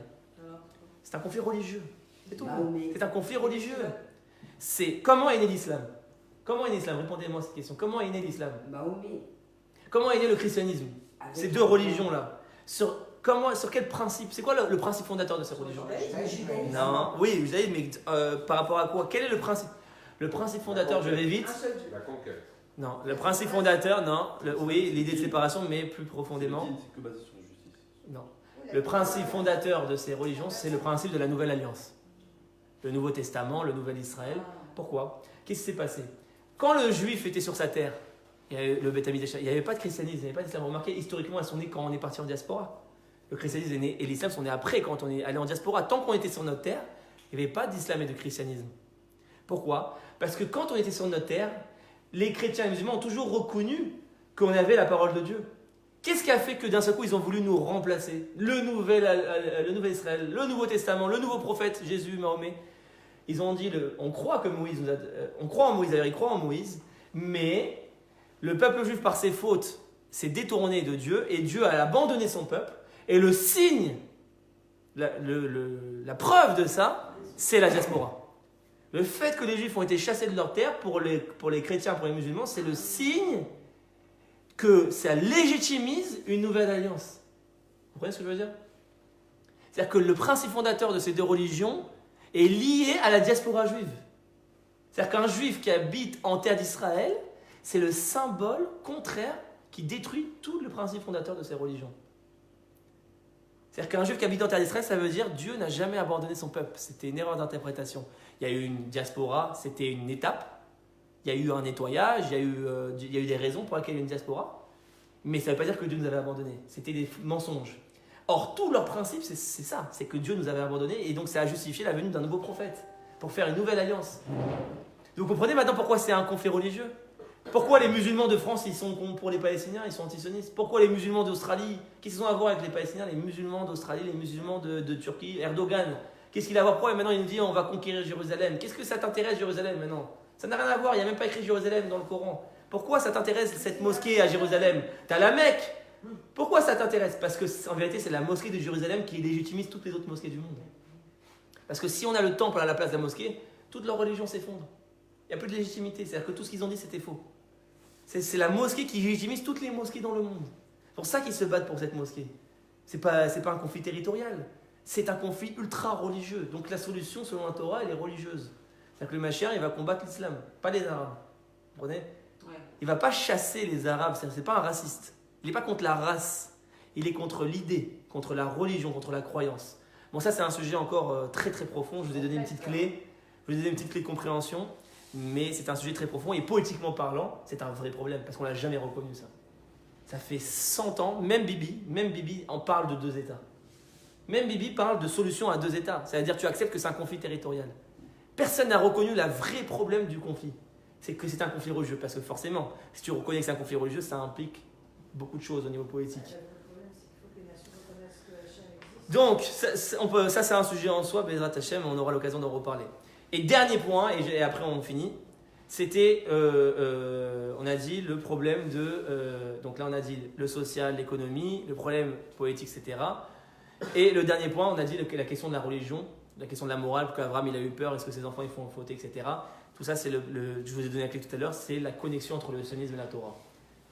C'est un conflit religieux. C'est tout. C'est un conflit religieux. C'est comment est né l'islam? Comment est né l'islam? Répondez-moi à cette question. Comment est né l'islam? Comment est né le christianisme? Ces deux religions-là. Sur quel principe? C'est quoi le principe fondateur de ces religions? Non, oui, vous savez, mais par rapport à quoi? Quel est le principe? Le principe fondateur, je vais vite. La conquête. Non, le principe fondateur, non. Oui, l'idée de séparation, mais plus profondément. C'est que basé sur la justice. Non. Le principe fondateur de ces religions, c'est le principe de la Nouvelle Alliance. Le Nouveau Testament, le Nouvel Israël. Pourquoi? Qu'est-ce qui s'est passé? Quand le juif était sur sa terre, il y avait le Beth Amikdash, il n'y avait pas de christianisme, il n'y avait pas d'islam. Remarquez, historiquement, elles sont nées quand on est parti en diaspora. Le christianisme est né et l'islam sont nés après, quand on est allé en diaspora. Tant qu'on était sur notre terre, il n'y avait pas d'islam et de christianisme. Pourquoi? Parce que quand on était sur notre terre, les chrétiens et les musulmans ont toujours reconnu qu'on avait la parole de Dieu. Qu'est-ce qui a fait que d'un seul coup, ils ont voulu nous remplacer? Le nouvel Israël, le Nouveau Testament, le nouveau prophète, Jésus, Mahomet. Ils ont dit, on croit que Moïse on croit en Moïse, d'ailleurs, ils croient en Moïse, mais le peuple juif, par ses fautes, s'est détourné de Dieu et Dieu a abandonné son peuple. Et le signe, la preuve de ça, c'est la diaspora. Le fait que les Juifs ont été chassés de leur terre, pour les chrétiens, pour les musulmans, c'est le signe que ça légitimise une nouvelle alliance. Vous comprenez ce que je veux dire? C'est-à-dire que le principe fondateur de ces deux religions est lié à la diaspora juive. C'est-à-dire qu'un juif qui habite en terre d'Israël, c'est le symbole contraire qui détruit tout le principe fondateur de ces religions. C'est-à-dire qu'un juif qui habite en terre d'Israël, ça veut dire Dieu n'a jamais abandonné son peuple. C'était une erreur d'interprétation. Il y a eu une diaspora, c'était une étape. Il y a eu un nettoyage, il y a eu des raisons pour lesquelles il y a eu une diaspora. Mais ça ne veut pas dire que Dieu nous avait abandonnés. C'était des mensonges. Or, tout leur principe, c'est ça. C'est que Dieu nous avait abandonnés. Et donc, ça a justifié la venue d'un nouveau prophète. Pour faire une nouvelle alliance. Donc, vous comprenez maintenant pourquoi c'est un conflit religieux? Pourquoi les musulmans de France, ils sont pour les Palestiniens, ils sont antisionistes? Pourquoi les musulmans d'Australie, qu'est-ce qu'ils ont à voir avec les Palestiniens? Les musulmans d'Australie, les musulmans de Turquie, Erdogan, qu'est-ce qu'il a à voir? Pourquoi maintenant il nous dit on va conquérir Jérusalem? Qu'est-ce que ça t'intéresse Jérusalem maintenant? Ça n'a rien à voir, il n'y a même pas écrit Jérusalem dans le Coran. Pourquoi ça t'intéresse cette mosquée à Jérusalem? T'as la Mecque. Pourquoi ça t'intéresse? Parce que en vérité c'est la mosquée de Jérusalem qui légitimise toutes les autres mosquées du monde. Parce que si on a le temple à la place de la mosquée, toute leur religion s'effondre. Il n'y a plus de légitimité, c'est-à-dire que tout ce qu'ils ont dit c'était faux. C'est la mosquée qui légitimise toutes les mosquées dans le monde. C'est pour ça qu'ils se battent pour cette mosquée. C'est pas un conflit territorial. C'est un conflit ultra-religieux. Donc la solution, selon la Torah, elle est religieuse. C'est-à-dire que le Mashiach, il va combattre l'islam, pas les Arabes. Vous comprenez? Il ne va pas chasser les Arabes, c'est pas un raciste. Il n'est pas contre la race. Il est contre l'idée, contre la religion, contre la croyance. Bon, ça, c'est un sujet encore très très profond. Je vous ai donné une petite clé. Je vous ai donné une petite clé de compréhension. Mais c'est un sujet très profond et politiquement parlant, c'est un vrai problème parce qu'on l'a jamais reconnu ça. Ça fait 100 ans, même Bibi en parle de 2 États. Même Bibi parle de solution à 2 États. C'est-à-dire tu acceptes que c'est un conflit territorial. Personne n'a reconnu le vrai problème du conflit. C'est que c'est un conflit religieux parce que forcément, si tu reconnais que c'est un conflit religieux, ça implique beaucoup de choses au niveau politique. Le problème, c'est qu'il faut que les nations Donc, ça c'est un sujet en soi, Bezrat Hashem, on aura l'occasion d'en reparler. Et dernier point, et après on finit, c'était, on a dit le problème de, donc là on a dit le social, l'économie, le problème politique, etc. Et le dernier point, on a dit la question de la religion, la question de la morale, parce qu'Abraham il a eu peur, est-ce que ses enfants ils font faute, etc. Tout ça, c'est je vous ai donné la clé tout à l'heure, c'est la connexion entre le sionisme et la Torah.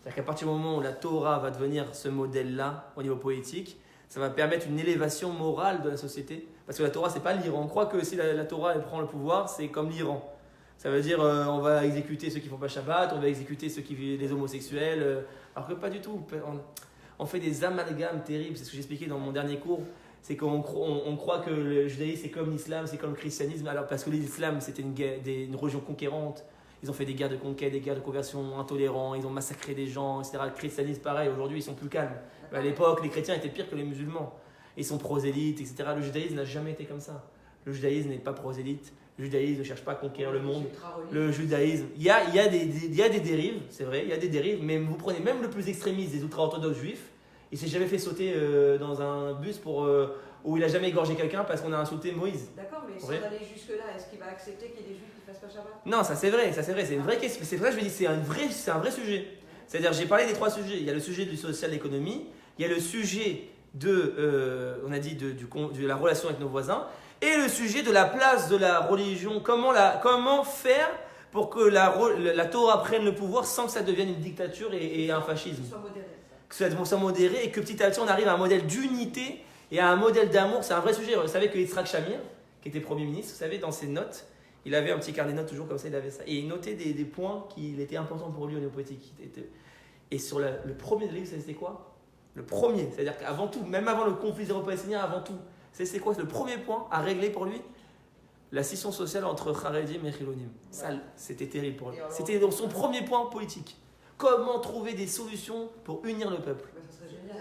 C'est-à-dire qu'à partir du moment où la Torah va devenir ce modèle-là au niveau poétique, ça va permettre une élévation morale de la société. Parce que la Torah, c'est pas l'Iran. On croit que si la Torah elle prend le pouvoir, c'est comme l'Iran. Ça veut dire on va exécuter ceux qui font pas Shabbat, on va exécuter ceux qui vivent les homosexuels. Alors que pas du tout. On fait des amalgames terribles. C'est ce que j'expliquais dans mon dernier cours. C'est qu'on croit que le judaïsme c'est comme l'islam, c'est comme le christianisme. Alors parce que l'islam c'était une religion conquérante. Ils ont fait des guerres de conquête, des guerres de conversion intolérants, ils ont massacré des gens, etc. Le christianisme, pareil, aujourd'hui, ils sont plus calmes. Mais à l'époque, les chrétiens étaient pires que les musulmans. Ils sont prosélytes, etc. Le judaïsme n'a jamais été comme ça. Le judaïsme n'est pas prosélyte. Le judaïsme ne cherche pas à conquérir le monde. Le judaïsme, il y a des dérives, c'est vrai, il y a des dérives, mais vous prenez même le plus extrémiste des ultra-orthodoxes juifs, il s'est jamais fait sauter dans un bus où il a jamais égorgé quelqu'un parce qu'on a insulté Moïse. D'accord, mais sans aller jusque-là, est-ce qu'il va accepter qu'il y ait des juifs qui fassent pas Shabbat? Non, ça c'est vrai, c'est une vraie question. C'est vrai, je me dis, c'est un vrai sujet. C'est-à-dire, j'ai parlé des trois sujets. Il y a le sujet du social, de l'économie, il y a le sujet on a dit de la relation avec nos voisins, et le sujet de la place de la religion. Comment faire pour que la Torah prenne le pouvoir sans que ça devienne une dictature et un fascisme. Que ça soit modéré et que petit à petit on arrive à un modèle d'unité et à un modèle d'amour. C'est un vrai sujet. Vous savez que Yitzhak Shamir, qui était Premier ministre, vous savez, dans ses notes, il avait un petit carnet de notes toujours comme ça, il avait ça. Et il notait des points qui étaient importants pour lui au niveau politique. Et sur le premier livre, c'était quoi? Le premier, c'est-à-dire qu'avant tout, même avant le conflit israélo-palestinien, avant tout, c'est quoi le premier point à régler pour lui? La scission sociale entre Haredim et Chilonim. Ça, c'était terrible pour lui. C'était son premier point politique. Comment trouver des solutions pour unir le peuple?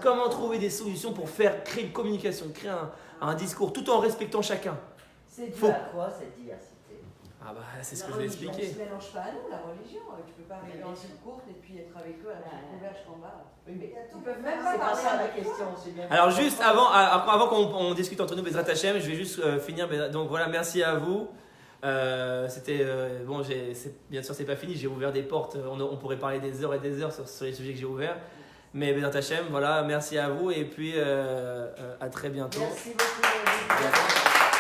Comment trouver des solutions pour créer une communication, créer un discours, tout en respectant chacun? C'est dû à quoi cette diversité? Ah bah, c'est ce que je vais expliquer. On ne se mélange pas à nous, la religion. Tu ne peux pas arriver en une courte et puis être avec eux à la converge qu'en bas. Oui, mais Ils peuvent même c'est pas pas parler ça la avec question. C'est bien. Alors juste avant qu'on discute entre nous, Bezrat Hashem, je vais juste finir. Donc voilà, merci à vous. C'était bon, bien sûr c'est pas fini. J'ai ouvert des portes. On pourrait parler des heures et des heures sur les sujets que j'ai ouverts. Mais Bezrat Hashem, voilà, merci à vous et puis à très bientôt. Merci beaucoup.